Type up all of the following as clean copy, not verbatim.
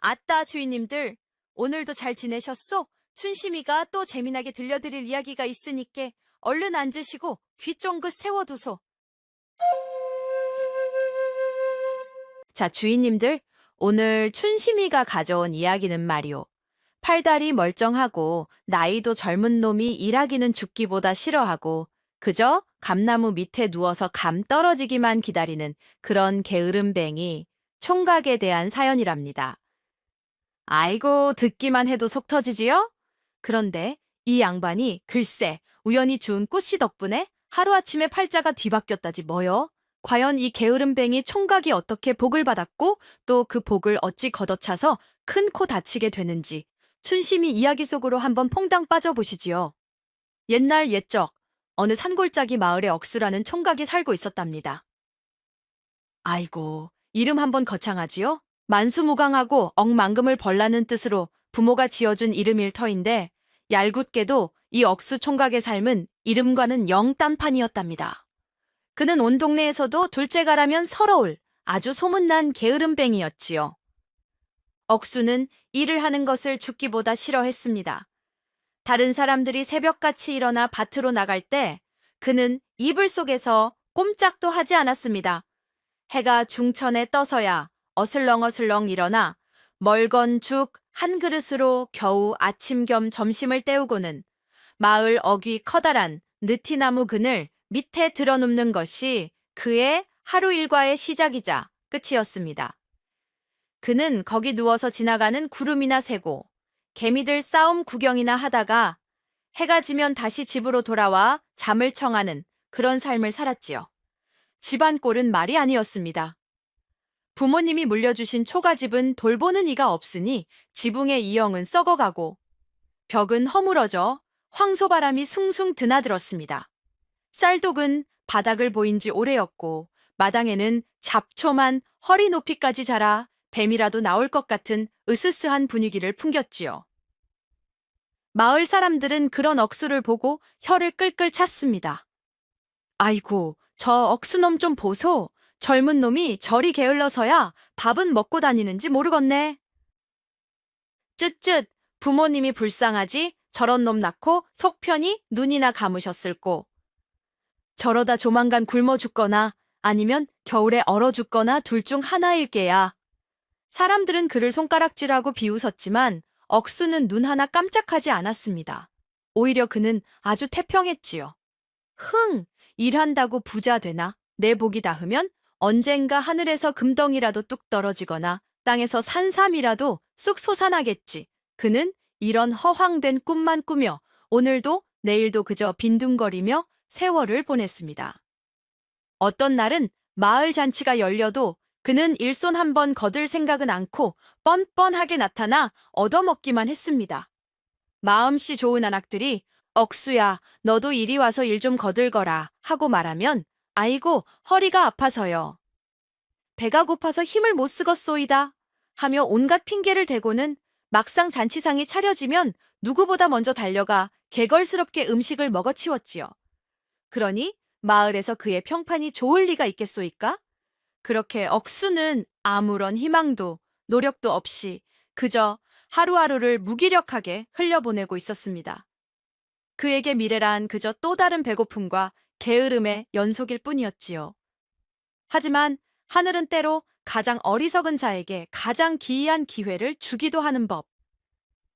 아따, 주인님들. 오늘도 잘 지내셨소? 춘심이가 또 재미나게 들려드릴 이야기가 있으니께 얼른 앉으시고 귀 쫑긋 세워두소. 자, 주인님들. 오늘 춘심이가 가져온 이야기는 말이오. 팔다리 멀쩡하고 나이도 젊은 놈이 일하기는 죽기보다 싫어하고 그저 감나무 밑에 누워서 감 떨어지기만 기다리는 그런 게으름뱅이 총각에 대한 사연이랍니다. 아이고, 듣기만 해도 속 터지지요? 그런데 이 양반이 글쎄 우연히 주운 꽃씨 덕분에 하루아침에 팔자가 뒤바뀌었다지 뭐요? 과연 이 게으름뱅이 총각이 어떻게 복을 받았고 또 그 복을 어찌 걷어차서 큰 코 다치게 되는지 춘심이 이야기 속으로 한번 퐁당 빠져보시지요. 옛날 옛적 어느 산골짜기 마을에 억수라는 총각이 살고 있었답니다. 아이고, 이름 한번 거창하지요? 만수무강하고 억만금을 벌라는 뜻으로 부모가 지어준 이름일 터인데 얄궂게도 이 억수 총각의 삶은 이름과는 영 딴판이었답니다. 그는 온 동네에서도 둘째가라면 서러울 아주 소문난 게으름뱅이였지요. 억수는 일을 하는 것을 죽기보다 싫어했습니다. 다른 사람들이 새벽같이 일어나 밭으로 나갈 때 그는 이불 속에서 꼼짝도 하지 않았습니다. 해가 중천에 떠서야 어슬렁어슬렁 일어나 멀건 죽 한 그릇으로 겨우 아침 겸 점심을 때우고는 마을 어귀 커다란 느티나무 그늘 밑에 들어눕는 것이 그의 하루 일과의 시작이자 끝이었습니다. 그는 거기 누워서 지나가는 구름이나 세고 개미들 싸움 구경이나 하다가 해가 지면 다시 집으로 돌아와 잠을 청하는 그런 삶을 살았지요. 집안 꼴은 말이 아니었습니다. 부모님이 물려주신 초가집은 돌보는 이가 없으니 지붕의 이형은 썩어가고 벽은 허물어져 황소바람이 숭숭 드나들었습니다. 쌀독은 바닥을 보인 지 오래였고 마당에는 잡초만 허리 높이까지 자라 뱀이라도 나올 것 같은 으스스한 분위기를 풍겼지요. 마을 사람들은 그런 억수를 보고 혀를 끌끌 찼습니다. 아이고, 저 억수놈 좀 보소. 젊은 놈이 저리 게을러서야 밥은 먹고 다니는지 모르겠네. 쯧쯧, 부모님이 불쌍하지 저런 놈 낳고 속 편히 눈이나 감으셨을꼬. 저러다 조만간 굶어 죽거나 아니면 겨울에 얼어 죽거나 둘 중 하나일게야. 사람들은 그를 손가락질하고 비웃었지만 억수는 눈 하나 깜짝하지 않았습니다. 오히려 그는 아주 태평했지요. 흥, 일한다고 부자 되나? 내 복이 닿으면 언젠가 하늘에서 금덩이라도 뚝 떨어지거나 땅에서 산삼이라도 쑥 솟아나겠지. 그는 이런 허황된 꿈만 꾸며 오늘도 내일도 그저 빈둥거리며 세월을 보냈습니다. 어떤 날은 마을 잔치가 열려도 그는 일손 한번 거들 생각은 않고 뻔뻔하게 나타나 얻어먹기만 했습니다. 마음씨 좋은 아낙들이 억수야, 너도 이리 와서 일 좀 거들거라 하고 말하면 아이고, 허리가 아파서요. 배가 고파서 힘을 못 쓰겠소이다 하며 온갖 핑계를 대고는 막상 잔치상이 차려지면 누구보다 먼저 달려가 개걸스럽게 음식을 먹어치웠지요. 그러니 마을에서 그의 평판이 좋을 리가 있겠소이까? 그렇게 억수는 아무런 희망도 노력도 없이 그저 하루하루를 무기력하게 흘려보내고 있었습니다. 그에게 미래란 그저 또 다른 배고픔과 게으름의 연속일 뿐이었지요. 하지만 하늘은 때로 가장 어리석은 자에게 가장 기이한 기회를 주기도 하는 법.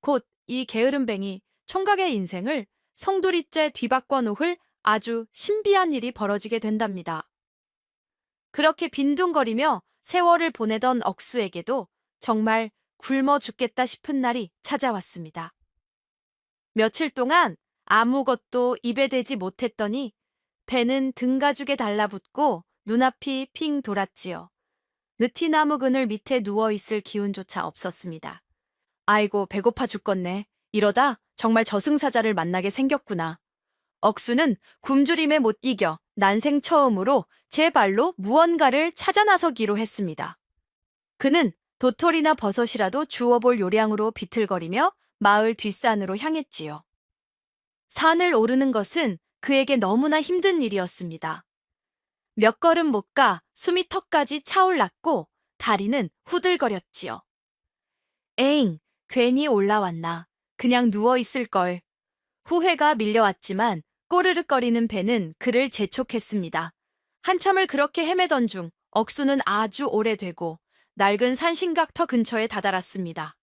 곧 이 게으름뱅이 총각의 인생을 송두리째 뒤바꿔 놓을 아주 신비한 일이 벌어지게 된답니다. 그렇게 빈둥거리며 세월을 보내던 억수에게도 정말 굶어 죽겠다 싶은 날이 찾아왔습니다. 며칠 동안 아무것도 입에 대지 못했더니 배는 등가죽에 달라붙고 눈앞이 핑 돌았지요. 느티나무 그늘 밑에 누워있을 기운조차 없었습니다. 아이고, 배고파 죽겠네. 이러다 정말 저승사자를 만나게 생겼구나. 억수는 굶주림에 못 이겨 난생 처음으로 제 발로 무언가를 찾아 나서기로 했습니다. 그는 도토리나 버섯이라도 주워볼 요량으로 비틀거리며 마을 뒷산으로 향했지요. 산을 오르는 것은 그에게 너무나 힘든 일이었습니다. 몇 걸음 못 가 숨이 턱까지 차올랐고 다리는 후들거렸지요. 에잉, 괜히 올라왔나. 그냥 누워있을걸. 후회가 밀려왔지만 꼬르륵거리는 배는 그를 재촉했습니다. 한참을 그렇게 헤매던 중 억수는 아주 오래되고 낡은 산신각터 근처에 다다랐습니다.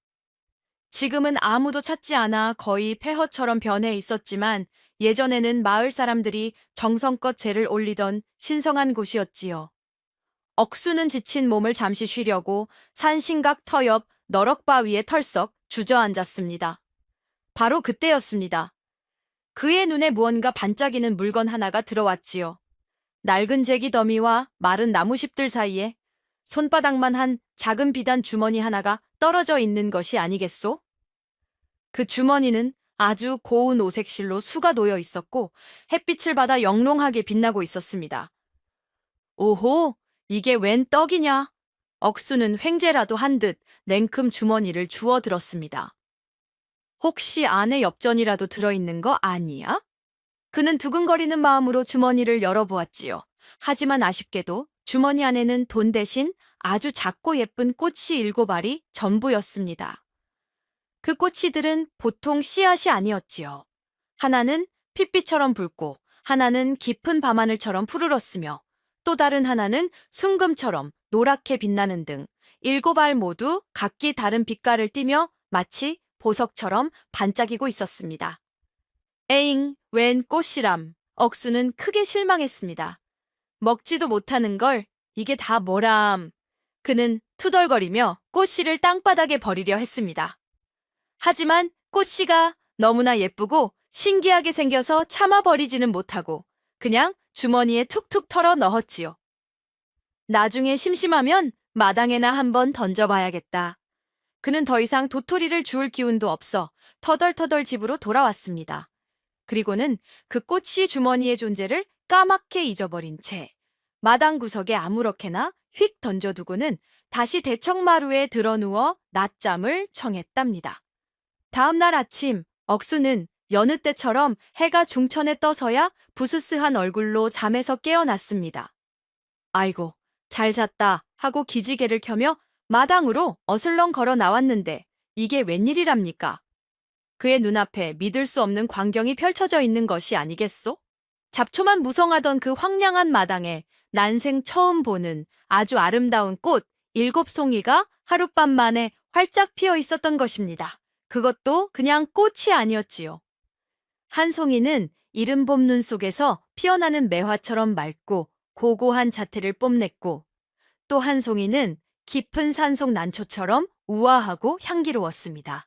지금은 아무도 찾지 않아 거의 폐허처럼 변해 있었지만 예전에는 마을 사람들이 정성껏 재를 올리던 신성한 곳이었지요. 억수는 지친 몸을 잠시 쉬려고 산신각터 옆 너럭바위에 털썩 주저앉았습니다. 바로 그때였습니다. 그의 눈에 무언가 반짝이는 물건 하나가 들어왔지요. 낡은 제기 더미와 마른 나무십들 사이에 손바닥만 한 작은 비단 주머니 하나가 떨어져 있는 것이 아니겠소? 그 주머니는 아주 고운 오색실로 수가 놓여 있었고 햇빛을 받아 영롱하게 빛나고 있었습니다. 오호, 이게 웬 떡이냐? 억수는 횡재라도 한 듯 냉큼 주머니를 주워 들었습니다. 혹시 안에 엽전이라도 들어있는 거 아니야? 그는 두근거리는 마음으로 주머니를 열어보았지요. 하지만 아쉽게도 주머니 안에는 돈 대신 아주 작고 예쁜 꽃이 7알이 전부였습니다. 그 꽃이들은 보통 씨앗이 아니었지요. 하나는 핏빛처럼 붉고 하나는 깊은 밤하늘처럼 푸르렀으며 또 다른 하나는 순금처럼 노랗게 빛나는 등 7알 모두 각기 다른 빛깔을 띠며 마치 보석처럼 반짝이고 있었습니다. 에잉, 웬 꽃이람. 억수는 크게 실망했습니다. 먹지도 못하는 걸 이게 다 뭐람. 그는 투덜거리며 꽃씨를 땅바닥에 버리려 했습니다. 하지만 꽃씨가 너무나 예쁘고 신기하게 생겨서 참아버리지는 못하고 그냥 주머니에 툭툭 털어 넣었지요. 나중에 심심하면 마당에나 한번 던져봐야겠다. 그는 더 이상 도토리를 주울 기운도 없어 터덜터덜 집으로 돌아왔습니다. 그리고는 그 꽃씨 주머니의 존재를 까맣게 잊어버린 채 마당 구석에 아무렇게나 휙 던져두고는 다시 대청마루에 드러누워 낮잠을 청했답니다. 다음 날 아침 억수는 여느 때처럼 해가 중천에 떠서야 부스스한 얼굴로 잠에서 깨어났습니다. 아이고, 잘 잤다 하고 기지개를 켜며 마당으로 어슬렁 걸어 나왔는데 이게 웬일이랍니까? 그의 눈앞에 믿을 수 없는 광경이 펼쳐져 있는 것이 아니겠소? 잡초만 무성하던 그 황량한 마당에 난생 처음 보는 아주 아름다운 꽃 7송이가 하룻밤 만에 활짝 피어 있었던 것입니다. 그것도 그냥 꽃이 아니었지요. 한 송이는 이른 봄 눈 속에서 피어나는 매화처럼 맑고 고고한 자태를 뽐냈고 또 한 송이는 깊은 산속 난초처럼 우아하고 향기로웠습니다.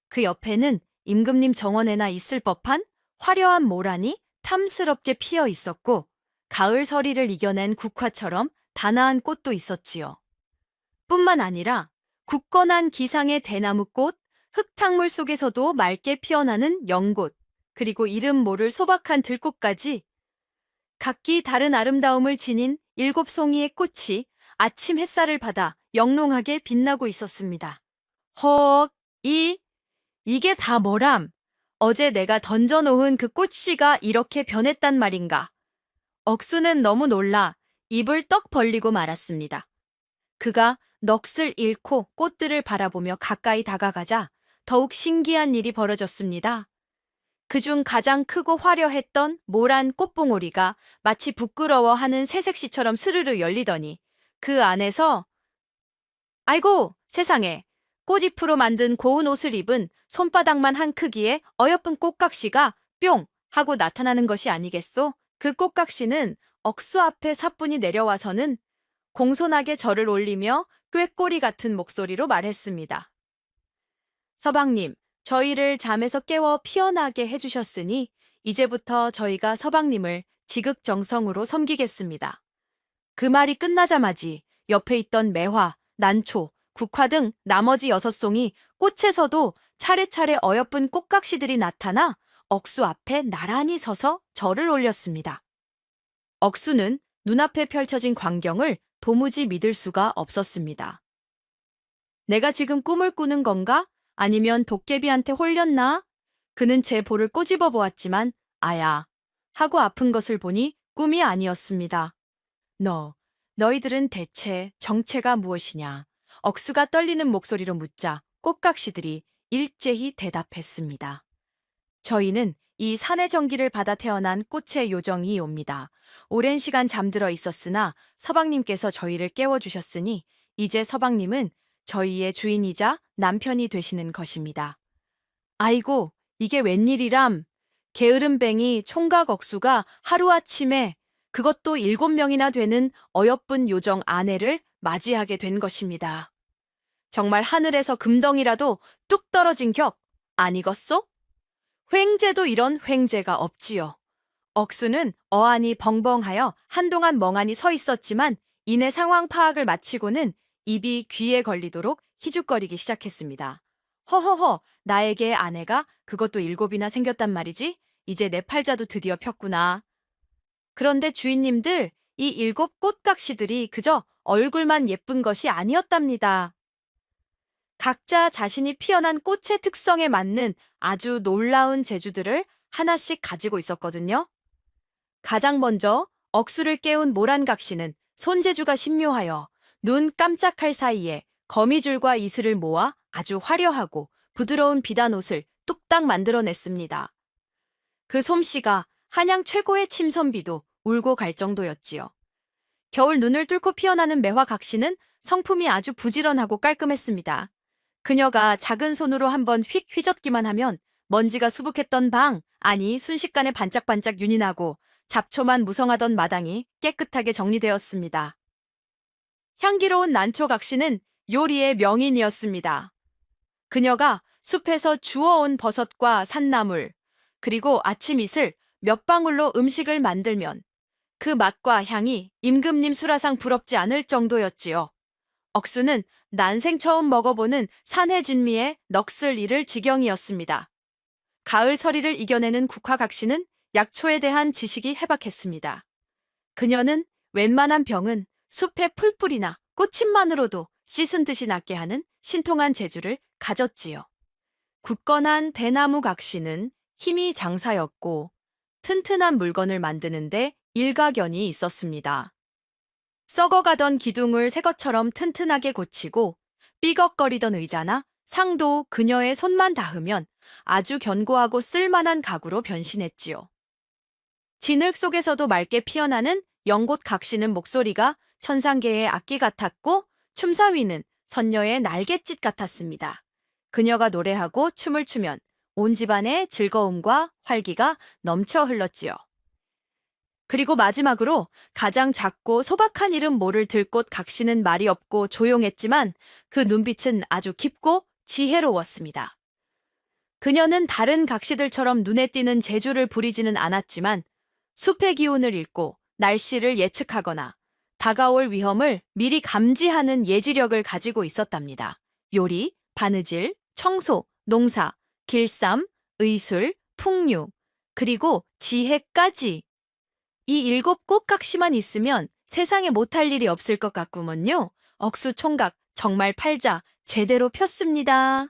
그 옆에는 임금님 정원에나 있을 법한 화려한 모란이 탐스럽게 피어 있었고 가을 서리를 이겨낸 국화처럼 단아한 꽃도 있었지요. 뿐만 아니라 굳건한 기상의 대나무꽃, 흙탕물 속에서도 맑게 피어나는 연꽃, 그리고 이름 모를 소박한 들꽃까지 각기 다른 아름다움을 지닌 7송이의 꽃이 아침 햇살을 받아 영롱하게 빛나고 있었습니다. 헉, 이게 다 뭐람? 어제 내가 던져놓은 그 꽃씨가 이렇게 변했단 말인가? 억수는 너무 놀라 입을 떡 벌리고 말았습니다. 그가 넋을 잃고 꽃들을 바라보며 가까이 다가가자 더욱 신기한 일이 벌어졌습니다. 그중 가장 크고 화려했던 모란 꽃봉오리가 마치 부끄러워하는 새색시처럼 스르르 열리더니 그 안에서 아이고 세상에 꽃잎으로 만든 고운 옷을 입은 손바닥만 한 크기의 어여쁜 꽃각시가 뿅 하고 나타나는 것이 아니겠소? 그 꽃각시는 억수 앞에 사뿐히 내려와서는 공손하게 절을 올리며 꾀꼬리 같은 목소리로 말했습니다. 서방님, 저희를 잠에서 깨워 피어나게 해주셨으니 이제부터 저희가 서방님을 지극정성으로 섬기겠습니다. 그 말이 끝나자마지 옆에 있던 매화, 난초, 국화 등 나머지 6송이 꽃에서도 차례차례 어여쁜 꽃각시들이 나타나 억수 앞에 나란히 서서 절을 올렸습니다. 억수는 눈앞에 펼쳐진 광경을 도무지 믿을 수가 없었습니다. 내가 지금 꿈을 꾸는 건가? 아니면 도깨비한테 홀렸나? 그는 제 볼을 꼬집어 보았지만 아야 하고 아픈 것을 보니 꿈이 아니었습니다. 너희들은 대체 정체가 무엇이냐? 억수가 떨리는 목소리로 묻자 꽃각시들이 일제히 대답했습니다. 저희는 이 산의 전기를 받아 태어난 꽃의 요정이옵니다. 오랜 시간 잠들어 있었으나 서방님께서 저희를 깨워주셨으니 이제 서방님은 저희의 주인이자 남편이 되시는 것입니다. 아이고, 이게 웬일이람? 게으름뱅이 총각 억수가 하루아침에 그것도 7명이나 되는 어여쁜 요정 아내를 맞이하게 된 것입니다. 정말 하늘에서 금덩이라도 뚝 떨어진 격 아니겠소? 횡재도 이런 횡재가 없지요. 억수는 어안이 벙벙하여 한동안 멍하니 서 있었지만 이내 상황 파악을 마치고는 입이 귀에 걸리도록 희죽거리기 시작했습니다. 허허허, 나에게 아내가 그것도 7이나 생겼단 말이지? 이제 내 팔자도 드디어 폈구나. 그런데 주인님들, 이 7꽃각시들이 그저 얼굴만 예쁜 것이 아니었답니다. 각자 자신이 피어난 꽃의 특성에 맞는 아주 놀라운 재주들을 하나씩 가지고 있었거든요. 가장 먼저 억수를 깨운 모란각시는 손재주가 신묘하여 눈 깜짝할 사이에 거미줄과 이슬을 모아 아주 화려하고 부드러운 비단옷을 뚝딱 만들어냈습니다. 그 솜씨가 한양 최고의 침선비도 울고 갈 정도였지요. 겨울 눈을 뚫고 피어나는 매화각시는 성품이 아주 부지런하고 깔끔했습니다. 그녀가 작은 손으로 한번 휙 휘젓기만 하면 먼지가 수북했던 방, 아니 순식간에 반짝반짝 윤이 나고 잡초만 무성하던 마당이 깨끗하게 정리되었습니다. 향기로운 난초각시는 요리의 명인이었습니다. 그녀가 숲에서 주워온 버섯과 산나물, 그리고 아침 이슬 몇 방울로 음식을 만들면 그 맛과 향이 임금님 수라상 부럽지 않을 정도였지요. 억수는 난생 처음 먹어보는 산해진미의 넋을 잃을 지경이었습니다. 가을 서리를 이겨내는 국화각시는 약초에 대한 지식이 해박했습니다. 그녀는 웬만한 병은 숲의 풀뿌리나 꽃잎만으로도 씻은 듯이 낫게 하는 신통한 재주를 가졌지요. 굳건한 대나무 각시는 힘이 장사였고 튼튼한 물건을 만드는데 일가견이 있었습니다. 썩어가던 기둥을 새 것처럼 튼튼하게 고치고 삐걱거리던 의자나 상도 그녀의 손만 닿으면 아주 견고하고 쓸만한 가구로 변신했지요. 진흙 속에서도 맑게 피어나는 연꽃 각시는 목소리가 천상계의 악기 같았고 춤사위는 선녀의 날갯짓 같았습니다. 그녀가 노래하고 춤을 추면 온 집안의 즐거움과 활기가 넘쳐 흘렀지요. 그리고 마지막으로 가장 작고 소박한 이름 모를 들꽃 각시는 말이 없고 조용했지만 그 눈빛은 아주 깊고 지혜로웠습니다. 그녀는 다른 각시들처럼 눈에 띄는 재주를 부리지는 않았지만 숲의 기운을 읽고 날씨를 예측하거나 다가올 위험을 미리 감지하는 예지력을 가지고 있었답니다. 요리, 바느질, 청소, 농사, 길쌈, 의술, 풍류, 그리고 지혜까지. 이 7꽃각시만 있으면 세상에 못할 일이 없을 것 같구먼요. 억수 총각 정말 팔자 제대로 폈습니다.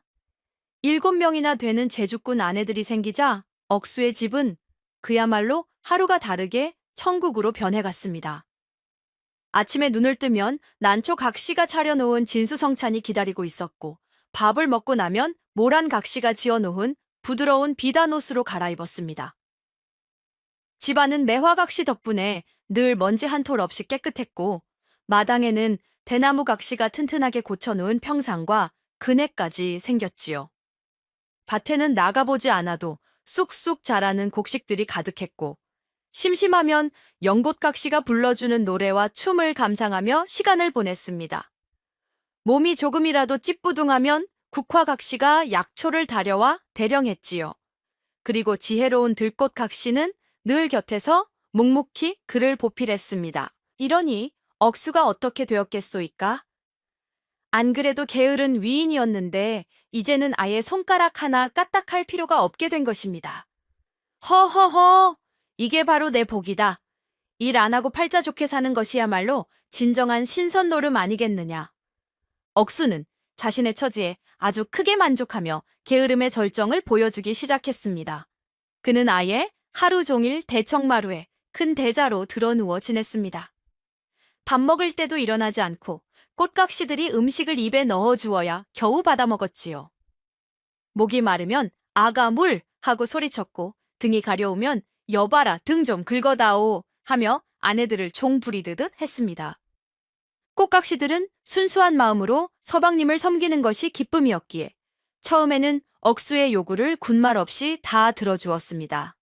7명이나 되는 제주꾼 아내들이 생기자 억수의 집은 그야말로 하루가 다르게 천국으로 변해갔습니다. 아침에 눈을 뜨면 난초 각시가 차려놓은 진수성찬이 기다리고 있었고 밥을 먹고 나면 모란 각시가 지어놓은 부드러운 비단옷으로 갈아입었습니다. 집안은 매화각시 덕분에 늘 먼지 한 톨 없이 깨끗했고 마당에는 대나무 각시가 튼튼하게 고쳐놓은 평상과 그네까지 생겼지요. 밭에는 나가보지 않아도 쑥쑥 자라는 곡식들이 가득했고 심심하면 연꽃각시가 불러주는 노래와 춤을 감상하며 시간을 보냈습니다. 몸이 조금이라도 찌뿌둥하면 국화각시가 약초를 다려와 대령했지요. 그리고 지혜로운 들꽃각시는 늘 곁에서 묵묵히 그를 보필했습니다. 이러니 억수가 어떻게 되었겠소이까? 안 그래도 게으른 위인이었는데 이제는 아예 손가락 하나 까딱할 필요가 없게 된 것입니다. 허허허! 이게 바로 내 복이다. 일 안 하고 팔자 좋게 사는 것이야말로 진정한 신선 노름 아니겠느냐. 억수는 자신의 처지에 아주 크게 만족하며 게으름의 절정을 보여주기 시작했습니다. 그는 아예 하루 종일 대청마루에 큰 대자로 드러누워 지냈습니다. 밥 먹을 때도 일어나지 않고 꽃각시들이 음식을 입에 넣어 주어야 겨우 받아 먹었지요. 목이 마르면 아가 물 하고 소리쳤고 등이 가려우면 여봐라 등 좀 긁어다오 하며 아내들을 종 부리듯 했습니다. 꽃각시들은 순수한 마음으로 서방님을 섬기는 것이 기쁨이었기에 처음에는 억수의 요구를 군말 없이 다 들어주었습니다.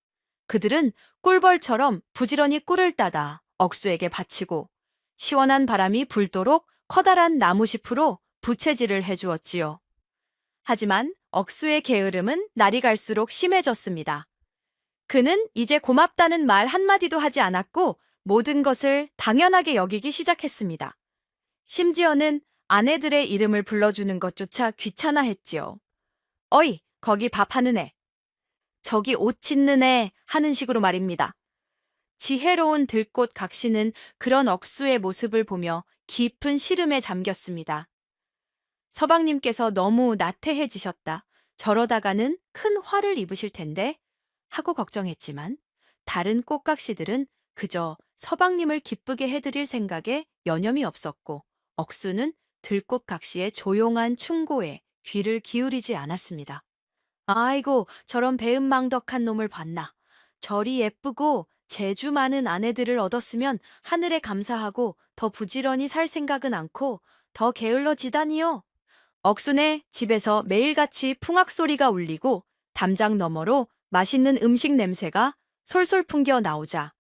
그들은 꿀벌처럼 부지런히 꿀을 따다 억수에게 바치고 시원한 바람이 불도록 커다란 나무짚으로 부채질을 해주었지요. 하지만 억수의 게으름은 날이 갈수록 심해졌습니다. 그는 이제 고맙다는 말 한마디도 하지 않았고 모든 것을 당연하게 여기기 시작했습니다. 심지어는 아내들의 이름을 불러주는 것조차 귀찮아했지요. 어이, 거기 밥하는 애. 저기 옷 찢는 애 하는 식으로 말입니다. 지혜로운 들꽃 각시는 그런 억수의 모습을 보며 깊은 시름에 잠겼습니다. 서방님께서 너무 나태해지셨다. 저러다가는 큰 화를 입으실 텐데 하고 걱정했지만 다른 꽃각시들은 그저 서방님을 기쁘게 해드릴 생각에 여념이 없었고 억수는 들꽃 각시의 조용한 충고에 귀를 기울이지 않았습니다. 아이고, 저런 배은망덕한 놈을 봤나. 저리 예쁘고 재주 많은 아내들을 얻었으면 하늘에 감사하고 더 부지런히 살 생각은 않고 더 게을러지다니요. 억순의 집에서 매일같이 풍악 소리가 울리고 담장 너머로 맛있는 음식 냄새가 솔솔 풍겨 나오자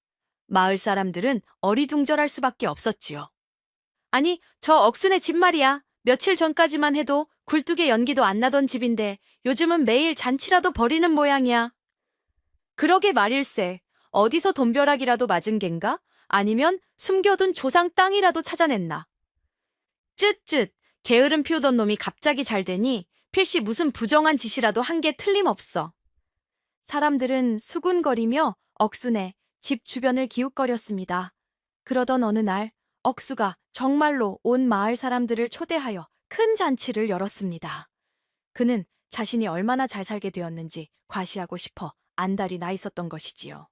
마을 사람들은 어리둥절할 수밖에 없었지요. 아니, 저 억순의 집 말이야. 며칠 전까지만 해도 굴뚝에 연기도 안 나던 집인데 요즘은 매일 잔치라도 벌이는 모양이야. 그러게 말일세. 어디서 돈벼락이라도 맞은 겐가? 아니면 숨겨둔 조상 땅이라도 찾아냈나? 쯧쯧, 게으름 피우던 놈이 갑자기 잘 되니 필시 무슨 부정한 짓이라도 한 게 틀림없어. 사람들은 수군거리며 억순의 집 주변을 기웃거렸습니다. 그러던 어느 날 억수가 정말로 온 마을 사람들을 초대하여 큰 잔치를 열었습니다. 그는 자신이 얼마나 잘 살게 되었는지 과시하고 싶어 안달이 나 있었던 것이지요.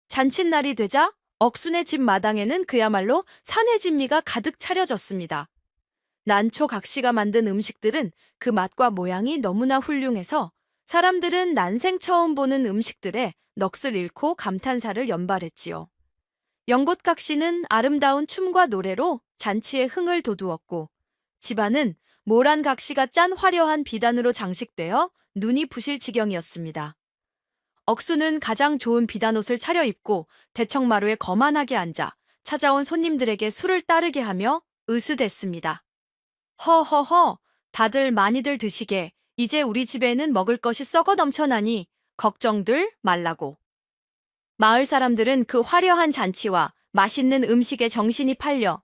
잔칫날이 되자 억순의 집 마당에는 그야말로 산해진미가 가득 차려졌습니다. 난초 각시가 만든 음식들은 그 맛과 모양이 너무나 훌륭해서 사람들은 난생 처음 보는 음식들에 넋을 잃고 감탄사를 연발했지요. 연꽃각시는 아름다운 춤과 노래로 잔치에 흥을 돋우었고 집안은 모란 각시가 짠 화려한 비단으로 장식되어 눈이 부실 지경이었습니다. 억수는 가장 좋은 비단옷을 차려입고 대청마루에 거만하게 앉아 찾아온 손님들에게 술을 따르게 하며 으스댔습니다. 허허허, 다들 많이들 드시게. 이제 우리 집에는 먹을 것이 썩어 넘쳐나니 걱정들 말라고. 마을 사람들은 그 화려한 잔치와 맛있는 음식에 정신이 팔려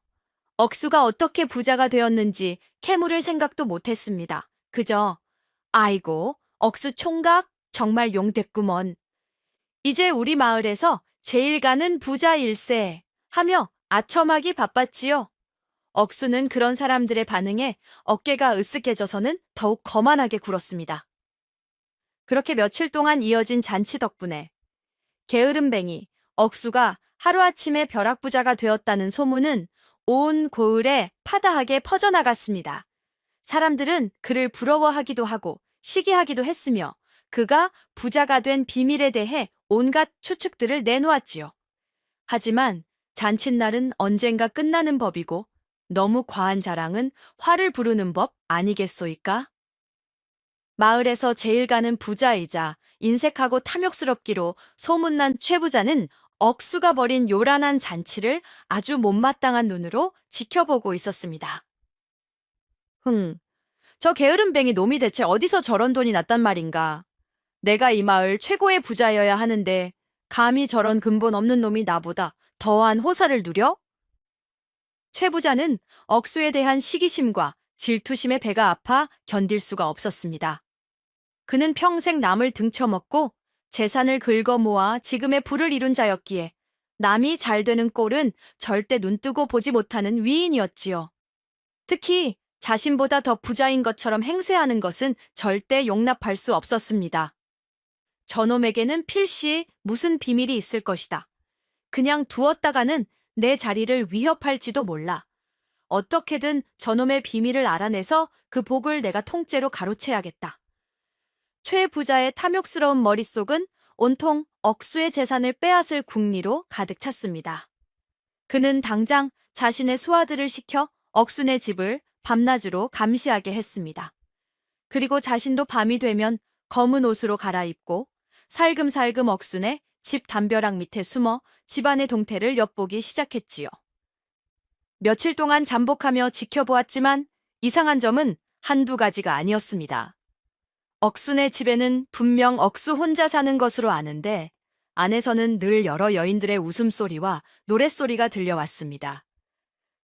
억수가 어떻게 부자가 되었는지 캐물을 생각도 못했습니다. 그저 아이고, 억수 총각 정말 용됐구먼. 이제 우리 마을에서 제일 가는 부자일세 하며 아첨하기 바빴지요. 억수는 그런 사람들의 반응에 어깨가 으쓱해져서는 더욱 거만하게 굴었습니다. 그렇게 며칠 동안 이어진 잔치 덕분에 게으름뱅이 억수가 하루아침에 벼락부자가 되었다는 소문은 온 고을에 파다하게 퍼져나갔습니다. 사람들은 그를 부러워하기도 하고 시기하기도 했으며 그가 부자가 된 비밀에 대해 온갖 추측들을 내놓았지요. 하지만 잔칫날은 언젠가 끝나는 법이고 너무 과한 자랑은 화를 부르는 법 아니겠소이까? 마을에서 제일 가는 부자이자 인색하고 탐욕스럽기로 소문난 최부자는 억수가 벌인 요란한 잔치를 아주 못마땅한 눈으로 지켜보고 있었습니다. 저 게으름뱅이 놈이 대체 어디서 저런 돈이 났단 말인가? 내가 이 마을 최고의 부자여야 하는데 감히 저런 근본 없는 놈이 나보다 더한 호사를 누려? 최 부자는 억수에 대한 시기심과 질투심에 배가 아파 견딜 수가 없었습니다. 그는 평생 남을 등쳐먹고 재산을 긁어 모아 지금의 부를 이룬 자였기에 남이 잘 되는 꼴은 절대 눈뜨고 보지 못하는 위인이었지요. 특히 자신보다 더 부자인 것처럼 행세하는 것은 절대 용납할 수 없었습니다. 저놈에게는 필시 무슨 비밀이 있을 것이다. 그냥 두었다가는 내 자리를 위협할지도 몰라. 어떻게든 저놈의 비밀을 알아내서 그 복을 내가 통째로 가로채야겠다. 최 부자의 탐욕스러운 머릿속은 온통 억수의 재산을 빼앗을 궁리로 가득 찼습니다. 그는 당장 자신의 수하들을 시켜 억순의 집을 밤낮으로 감시하게 했습니다. 그리고 자신도 밤이 되면 검은 옷으로 갈아입고 살금살금 억순의 집 담벼락 밑에 숨어 집안의 동태를 엿보기 시작했지요. 며칠 동안 잠복하며 지켜보았지만 이상한 점은 한두 가지가 아니었습니다. 억순의 집에는 분명 억수 혼자 사는 것으로 아는데 안에서는 늘 여러 여인들의 웃음소리와 노랫소리가 들려왔습니다.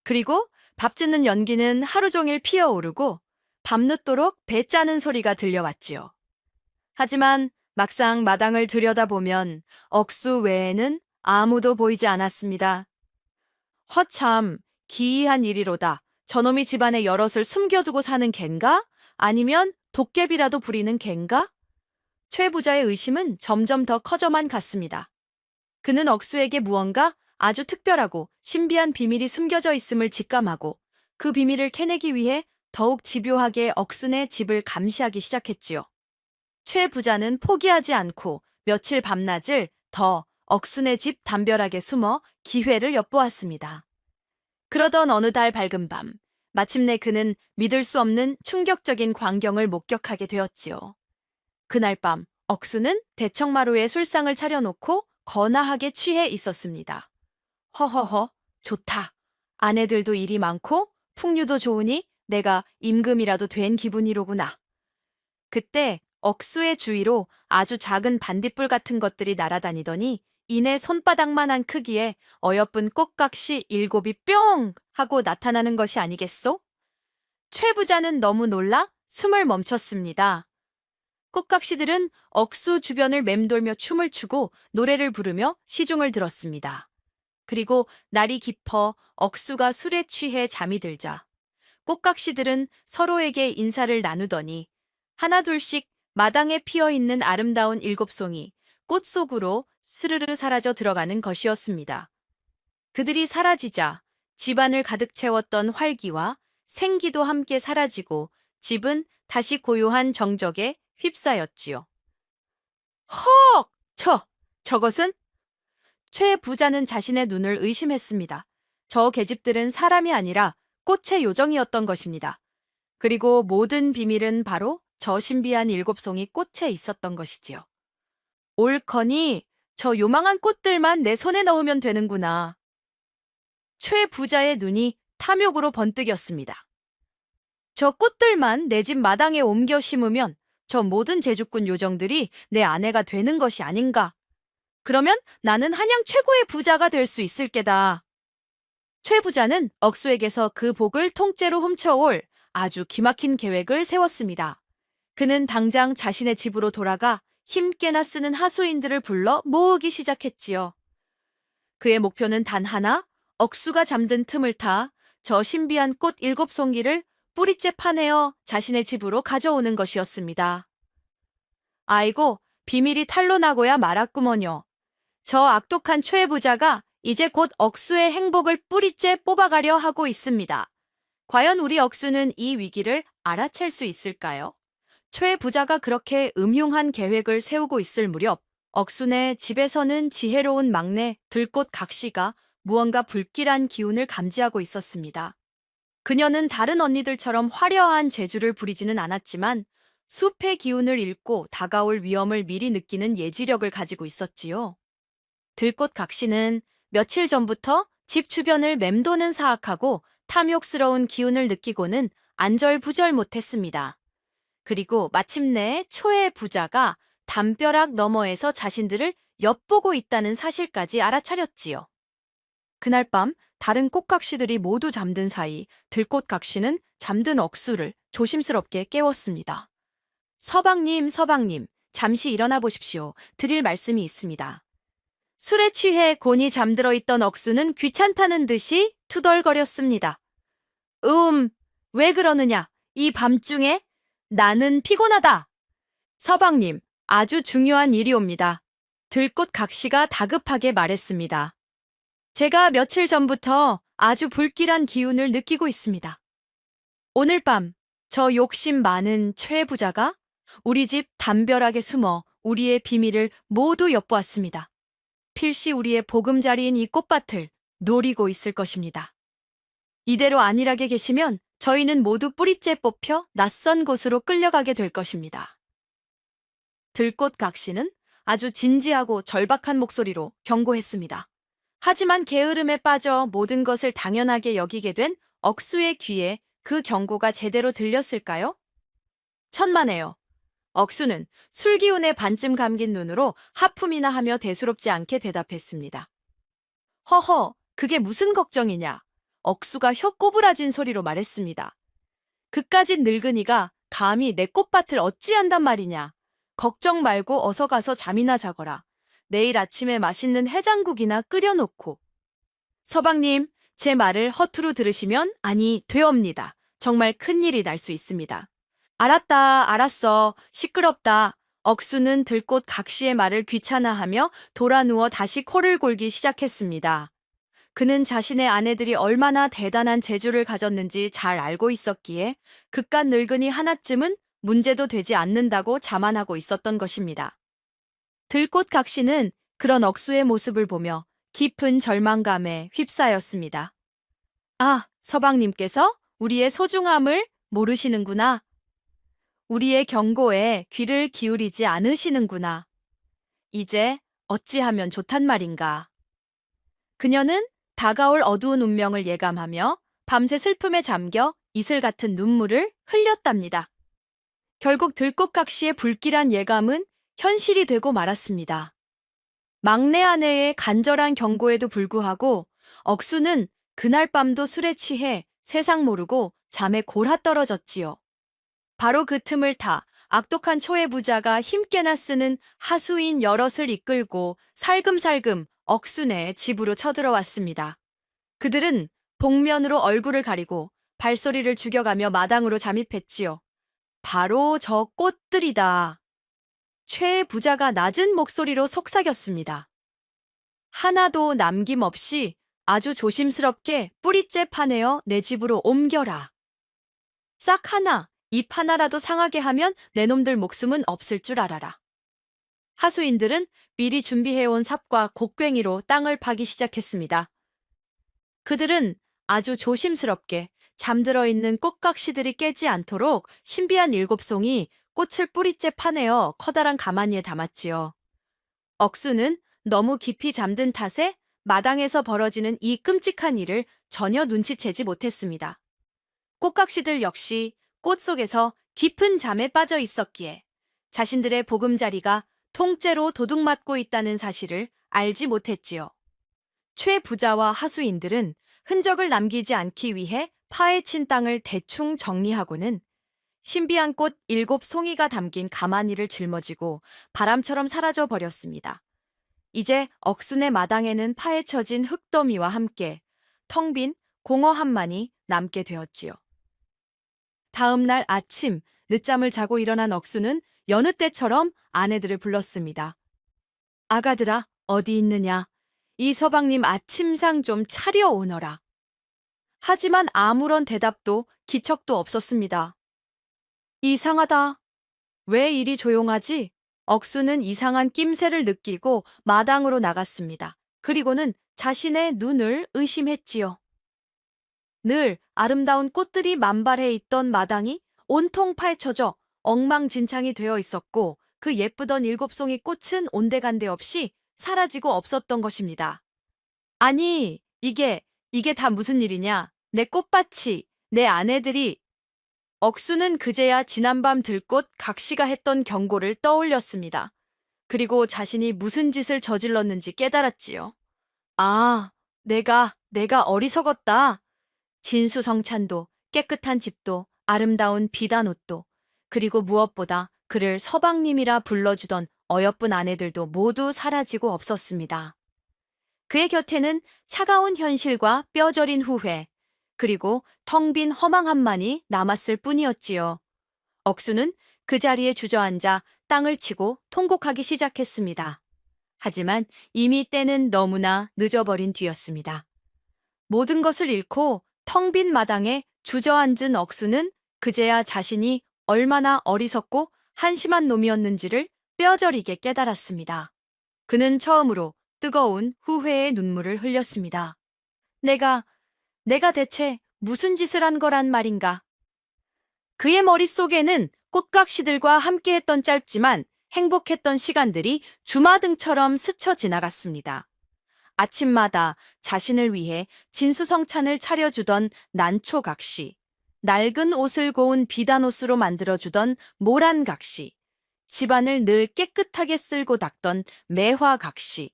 그리고 밥 짓는 연기는 하루 종일 피어오르고 밤늦도록 배 짜는 소리가 들려왔지요. 하지만 막상 마당을 들여다보면 억수 외에는 아무도 보이지 않았습니다. 허참, 기이한 일이로다. 저놈이 집안에 여럿을 숨겨두고 사는 갠가? 아니면 도깨비라도 부리는 갠가? 최 부자의 의심은 점점 더 커져만 갔습니다. 그는 억수에게 무언가 아주 특별하고 신비한 비밀이 숨겨져 있음을 직감하고 그 비밀을 캐내기 위해 더욱 집요하게 억순의 집을 감시하기 시작했지요. 최 부자는 포기하지 않고 며칠 밤낮을 더 억순의 집 담벼락에 숨어 기회를 엿보았습니다. 그러던 어느 달 밝은 밤, 마침내 그는 믿을 수 없는 충격적인 광경을 목격하게 되었지요. 그날 밤 억수는 대청마루에 술상을 차려놓고 거나하게 취해 있었습니다. 허허허, 좋다. 아내들도 일이 많고 풍류도 좋으니 내가 임금이라도 된 기분이로구나. 그때 억수의 주위로 아주 작은 반딧불 같은 것들이 날아다니더니 이내 손바닥만한 크기의 어여쁜 꽃각시 7이 뿅 하고 나타나는 것이 아니겠소? 최 부자는 너무 놀라 숨을 멈췄습니다. 꽃각시들은 억수 주변을 맴돌며 춤을 추고 노래를 부르며 시중을 들었습니다. 그리고 날이 깊어 억수가 술에 취해 잠이 들자 꽃각시들은 서로에게 인사를 나누더니 하나둘씩 마당에 피어있는 아름다운 7송이 꽃 속으로 스르르 사라져 들어가는 것이었습니다. 그들이 사라지자 집안을 가득 채웠던 활기와 생기도 함께 사라지고 집은 다시 고요한 정적에 휩싸였지요. 헉! 저것은? 최 부자는 자신의 눈을 의심했습니다. 저 계집들은 사람이 아니라 꽃의 요정이었던 것입니다. 그리고 모든 비밀은 바로 저 신비한 7송이 꽃에 있었던 것이지요. 옳거니 저 요망한 꽃들만 내 손에 넣으면 되는구나. 최 부자의 눈이 탐욕으로 번뜩였습니다. 저 꽃들만 내 집 마당에 옮겨 심으면 저 모든 제주꾼 요정들이 내 아내가 되는 것이 아닌가. 그러면 나는 한양 최고의 부자가 될 수 있을 게다. 최 부자는 억수에게서 그 복을 통째로 훔쳐올 아주 기막힌 계획을 세웠습니다. 그는 당장 자신의 집으로 돌아가 힘께나 쓰는 하수인들을 불러 모으기 시작했지요. 그의 목표는 단 하나, 억수가 잠든 틈을 타 저 신비한 꽃 7송이를 뿌리째 파내어 자신의 집으로 가져오는 것이었습니다. 아이고, 비밀이 탄로나고야 말았구먼요. 저 악독한 최 부자가 이제 곧 억수의 행복을 뿌리째 뽑아가려 하고 있습니다. 과연 우리 억수는 이 위기를 알아챌 수 있을까요? 최 부자가 그렇게 음흉한 계획을 세우고 있을 무렵 억순의 집에서는 지혜로운 막내 들꽃 각시가 무언가 불길한 기운을 감지하고 있었습니다. 그녀는 다른 언니들처럼 화려한 재주를 부리지는 않았지만 숲의 기운을 읽고 다가올 위험을 미리 느끼는 예지력을 가지고 있었지요. 들꽃 각시는 며칠 전부터 집 주변을 맴도는 사악하고 탐욕스러운 기운을 느끼고는 안절부절 못했습니다. 그리고 마침내 초의 부자가 담벼락 너머에서 자신들을 엿보고 있다는 사실까지 알아차렸지요. 그날 밤 다른 꽃각시들이 모두 잠든 사이 들꽃각시는 잠든 억수를 조심스럽게 깨웠습니다. 서방님, 잠시 일어나 보십시오. 드릴 말씀이 있습니다. 술에 취해 곤히 잠들어 있던 억수는 귀찮다는 듯이 투덜거렸습니다. 왜 그러느냐? 이 밤중에? 나는 피곤하다. 서방님, 아주 중요한 일이옵니다. 들꽃 각시가 다급하게 말했습니다. 제가 며칠 전부터 아주 불길한 기운을 느끼고 있습니다. 오늘 밤, 저 욕심 많은 최 부자가 우리 집 담벼락에 숨어 우리의 비밀을 모두 엿보았습니다. 필시 우리의 보금자리인 이 꽃밭을 노리고 있을 것입니다. 이대로 안일하게 계시면 저희는 모두 뿌리째 뽑혀 낯선 곳으로 끌려가게 될 것입니다. 들꽃 각시는 아주 진지하고 절박한 목소리로 경고했습니다. 하지만 게으름에 빠져 모든 것을 당연하게 여기게 된 억수의 귀에 그 경고가 제대로 들렸을까요? 천만에요. 억수는 술기운에 반쯤 감긴 눈으로 하품이나 하며 대수롭지 않게 대답했습니다. 허허, 그게 무슨 걱정이냐? 억수가 혀 꼬부라진 소리로 말했습니다. 그까짓 늙은이가 감히 내 꽃밭을 어찌한단 말이냐? 걱정 말고 어서 가서 잠이나 자거라. 내일 아침에 맛있는 해장국이나 끓여놓고. 서방님, 제 말을 허투루 들으시면 아니, 되옵니다. 정말 큰일이 날 수 있습니다. 알았다, 알았어. 시끄럽다. 억수는 들꽃 각시의 말을 귀찮아하며 돌아 누워 다시 코를 골기 시작했습니다. 그는 자신의 아내들이 얼마나 대단한 재주를 가졌는지 잘 알고 있었기에 그깟 늙은이 하나쯤은 문제도 되지 않는다고 자만하고 있었던 것입니다. 들꽃 각시는 그런 억수의 모습을 보며 깊은 절망감에 휩싸였습니다. 아, 서방님께서 우리의 소중함을 모르시는구나. 우리의 경고에 귀를 기울이지 않으시는구나. 이제 어찌하면 좋단 말인가. 그녀는 다가올 어두운 운명을 예감하며 밤새 슬픔에 잠겨 이슬 같은 눈물을 흘렸답니다. 결국 들꽃각시의 불길한 예감은 현실이 되고 말았습니다. 막내 아내의 간절한 경고에도 불구하고 억수는 그날 밤도 술에 취해 세상 모르고 잠에 골아 떨어졌지요. 바로 그 틈을 타 악독한 초의 부자가 힘께나 쓰는 하수인 여럿을 이끌고 살금살금 억순의 집으로 쳐들어왔습니다. 그들은 복면으로 얼굴을 가리고 발소리를 죽여가며 마당으로 잠입했지요. 바로 저 꽃들이다. 최 부자가 낮은 목소리로 속삭였습니다. 하나도 남김없이 아주 조심스럽게 뿌리째 파내어 내 집으로 옮겨라. 싹 하나, 잎 하나라도 상하게 하면 내 놈들 목숨은 없을 줄 알아라. 하수인들은 미리 준비해온 삽과 곡괭이로 땅을 파기 시작했습니다. 그들은 아주 조심스럽게 잠들어 있는 꽃각시들이 깨지 않도록 신비한 7송이 꽃을 뿌리째 파내어 커다란 가마니에 담았지요. 억수는 너무 깊이 잠든 탓에 마당에서 벌어지는 이 끔찍한 일을 전혀 눈치채지 못했습니다. 꽃각시들 역시 꽃 속에서 깊은 잠에 빠져 있었기에 자신들의 보금자리가 통째로 도둑맞고 있다는 사실을 알지 못했지요. 최 부자와 하수인들은 흔적을 남기지 않기 위해 파헤친 땅을 대충 정리하고는 신비한 꽃 7송이가 담긴 가마니를 짊어지고 바람처럼 사라져 버렸습니다. 이제 억순의 마당에는 파헤쳐진 흙더미와 함께 텅 빈 공어 한 마니 남게 되었지요. 다음 날 아침 늦잠을 자고 일어난 억수는 여느 때처럼 아내들을 불렀습니다. 아가들아, 어디 있느냐? 이 서방님 아침상 좀 차려오너라. 하지만 아무런 대답도 기척도 없었습니다. 이상하다. 왜 이리 조용하지? 억수는 이상한 낌새를 느끼고 마당으로 나갔습니다. 그리고는 자신의 눈을 의심했지요. 늘 아름다운 꽃들이 만발해 있던 마당이 온통 파헤쳐져 엉망진창이 되어 있었고 그 예쁘던 7송이 꽃은 온데간데 없이 사라지고 없었던 것입니다. 아니, 이게 다 무슨 일이냐? 내 꽃밭이, 내 아내들이. 억수는 그제야 지난밤 들꽃 각시가 했던 경고를 떠올렸습니다. 그리고 자신이 무슨 짓을 저질렀는지 깨달았지요. 아, 내가 어리석었다. 진수성찬도, 깨끗한 집도, 아름다운 비단 옷도, 그리고 무엇보다 그를 서방님이라 불러주던 어여쁜 아내들도 모두 사라지고 없었습니다. 그의 곁에는 차가운 현실과 뼈저린 후회, 그리고 텅 빈 허망함만이 남았을 뿐이었지요. 억수는 그 자리에 주저앉아 땅을 치고 통곡하기 시작했습니다. 하지만 이미 때는 너무나 늦어버린 뒤였습니다. 모든 것을 잃고 텅 빈 마당에 주저앉은 억수는 그제야 자신이 얼마나 어리석고 한심한 놈이었는지를 뼈저리게 깨달았습니다. 그는 처음으로 뜨거운 후회의 눈물을 흘렸습니다. 내가 대체 무슨 짓을 한 거란 말인가? 그의 머릿속에는 꽃각시들과 함께했던 짧지만 행복했던 시간들이 주마등처럼 스쳐 지나갔습니다. 아침마다 자신을 위해 진수성찬을 차려주던 난초각시, 낡은 옷을 고운 비단옷으로 만들어주던 모란각시, 집안을 늘 깨끗하게 쓸고 닦던 매화각시,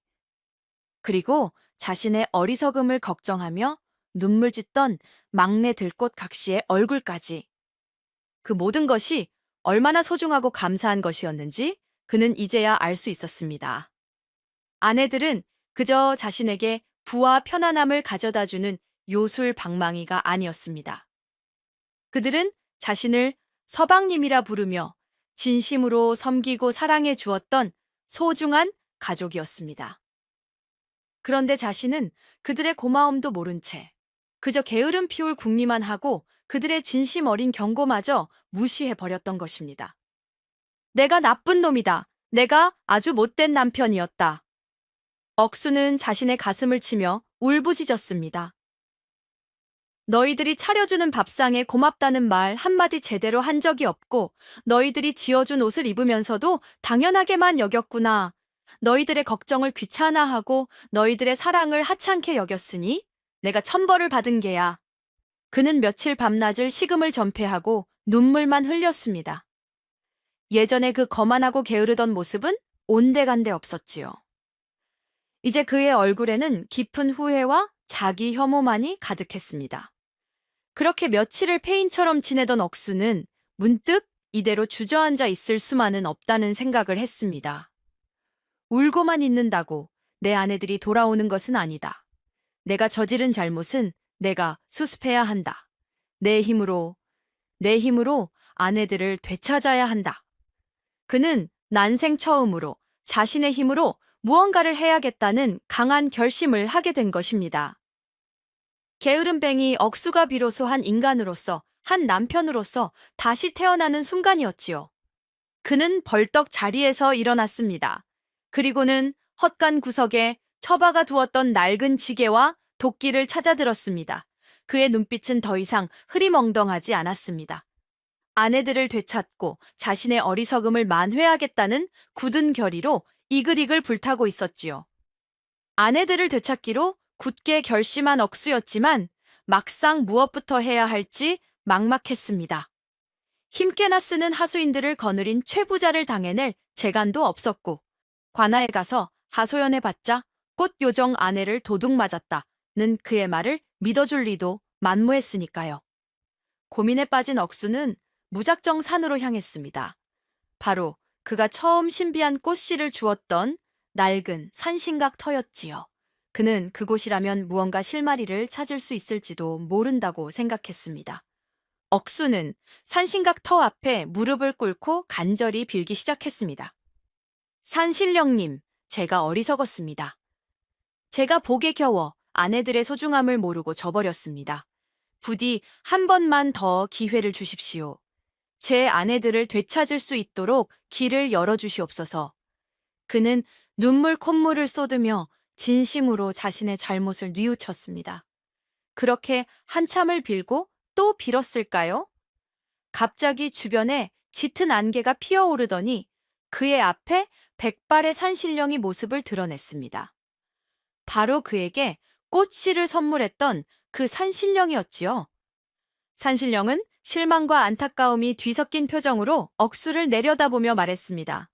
그리고 자신의 어리석음을 걱정하며 눈물 짓던 막내 들꽃 각시의 얼굴까지. 그 모든 것이 얼마나 소중하고 감사한 것이었는지 그는 이제야 알 수 있었습니다. 아내들은 그저 자신에게 부와 편안함을 가져다주는 요술 방망이가 아니었습니다. 그들은 자신을 서방님이라 부르며 진심으로 섬기고 사랑해 주었던 소중한 가족이었습니다. 그런데 자신은 그들의 고마움도 모른 채 그저 게으름 피울 궁리만 하고 그들의 진심 어린 경고마저 무시해 버렸던 것입니다. 내가 나쁜 놈이다. 내가 아주 못된 남편이었다. 억수는 자신의 가슴을 치며 울부짖었습니다. 너희들이 차려주는 밥상에 고맙다는 말 한마디 제대로 한 적이 없고 너희들이 지어준 옷을 입으면서도 당연하게만 여겼구나. 너희들의 걱정을 귀찮아하고 너희들의 사랑을 하찮게 여겼으니 내가 천벌을 받은 게야. 그는 며칠 밤낮을 식음을 전폐하고 눈물만 흘렸습니다. 예전에 그 거만하고 게으르던 모습은 온데간데 없었지요. 이제 그의 얼굴에는 깊은 후회와 자기 혐오만이 가득했습니다. 그렇게 며칠을 페인처럼 지내던 억수는 문득 이대로 주저앉아 있을 수만은 없다는 생각을 했습니다. 울고만 있는다고 내 아내들이 돌아오는 것은 아니다. 내가 저지른 잘못은 내가 수습해야 한다. 내 힘으로 아내들을 되찾아야 한다. 그는 난생 처음으로 자신의 힘으로 무언가를 해야겠다는 강한 결심을 하게 된 것입니다. 게으름뱅이 억수가 비로소 한 인간으로서, 한 남편으로서 다시 태어나는 순간이었지요. 그는 벌떡 자리에서 일어났습니다. 그리고는 헛간 구석에 처박아 두었던 낡은 지게와 도끼를 찾아들었습니다. 그의 눈빛은 더 이상 흐리멍덩하지 않았습니다. 아내들을 되찾고 자신의 어리석음을 만회하겠다는 굳은 결의로 이글이글 불타고 있었지요. 아내들을 되찾기로 굳게 결심한 억수였지만 막상 무엇부터 해야 할지 막막했습니다. 힘께나 쓰는 하수인들을 거느린 최부자를 당해낼 재간도 없었고 관아에 가서 하소연해봤자 꽃요정 아내를 도둑 맞았다는 그의 말을 믿어줄 리도 만무했으니까요. 고민에 빠진 억수는 무작정 산으로 향했습니다. 바로 그가 처음 신비한 꽃씨를 주었던 낡은 산신각 터였지요. 그는 그곳이라면 무언가 실마리를 찾을 수 있을지도 모른다고 생각했습니다. 억수는 산신각 터 앞에 무릎을 꿇고 간절히 빌기 시작했습니다. 산신령님, 제가 어리석었습니다. 제가 복에 겨워 아내들의 소중함을 모르고 저버렸습니다. 부디 한 번만 더 기회를 주십시오. 제 아내들을 되찾을 수 있도록 길을 열어주시옵소서. 그는 눈물 콧물을 쏟으며 진심으로 자신의 잘못을 뉘우쳤습니다. 그렇게 한참을 빌고 또 빌었을까요? 갑자기 주변에 짙은 안개가 피어오르더니 그의 앞에 백발의 산신령이 모습을 드러냈습니다. 바로 그에게 꽃씨를 선물했던 그 산신령이었지요. 산신령은 실망과 안타까움이 뒤섞인 표정으로 억수를 내려다보며 말했습니다.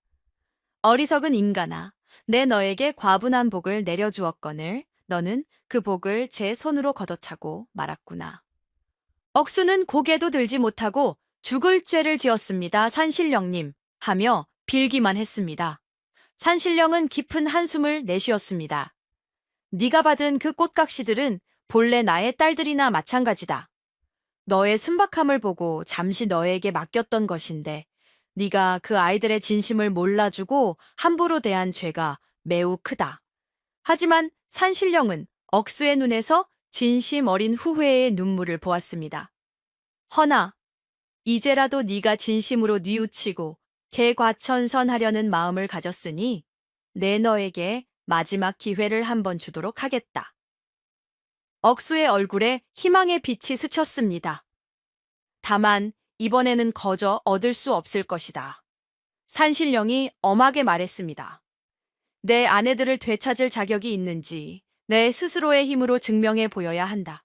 어리석은 인간아, 내 너에게 과분한 복을 내려주었거늘 너는 그 복을 제 손으로 걷어차고 말았구나. 억수는 고개도 들지 못하고 죽을 죄를 지었습니다, 산신령님, 하며 빌기만 했습니다. 산신령은 깊은 한숨을 내쉬었습니다. 네가 받은 그 꽃각시들은 본래 나의 딸들이나 마찬가지다. 너의 순박함을 보고 잠시 너에게 맡겼던 것인데 네가 그 아이들의 진심을 몰라주고 함부로 대한 죄가 매우 크다. 하지만 산신령은 억수의 눈에서 진심 어린 후회의 눈물을 보았습니다. 허나 이제라도 네가 진심으로 뉘우치고 개과천선하려는 마음을 가졌으니 내 너에게 마지막 기회를 한번 주도록 하겠다. 억수의 얼굴에 희망의 빛이 스쳤습니다. 다만 이번에는 거저 얻을 수 없을 것이다. 산신령이 엄하게 말했습니다. 내 아내들을 되찾을 자격이 있는지 내 스스로의 힘으로 증명해 보여야 한다.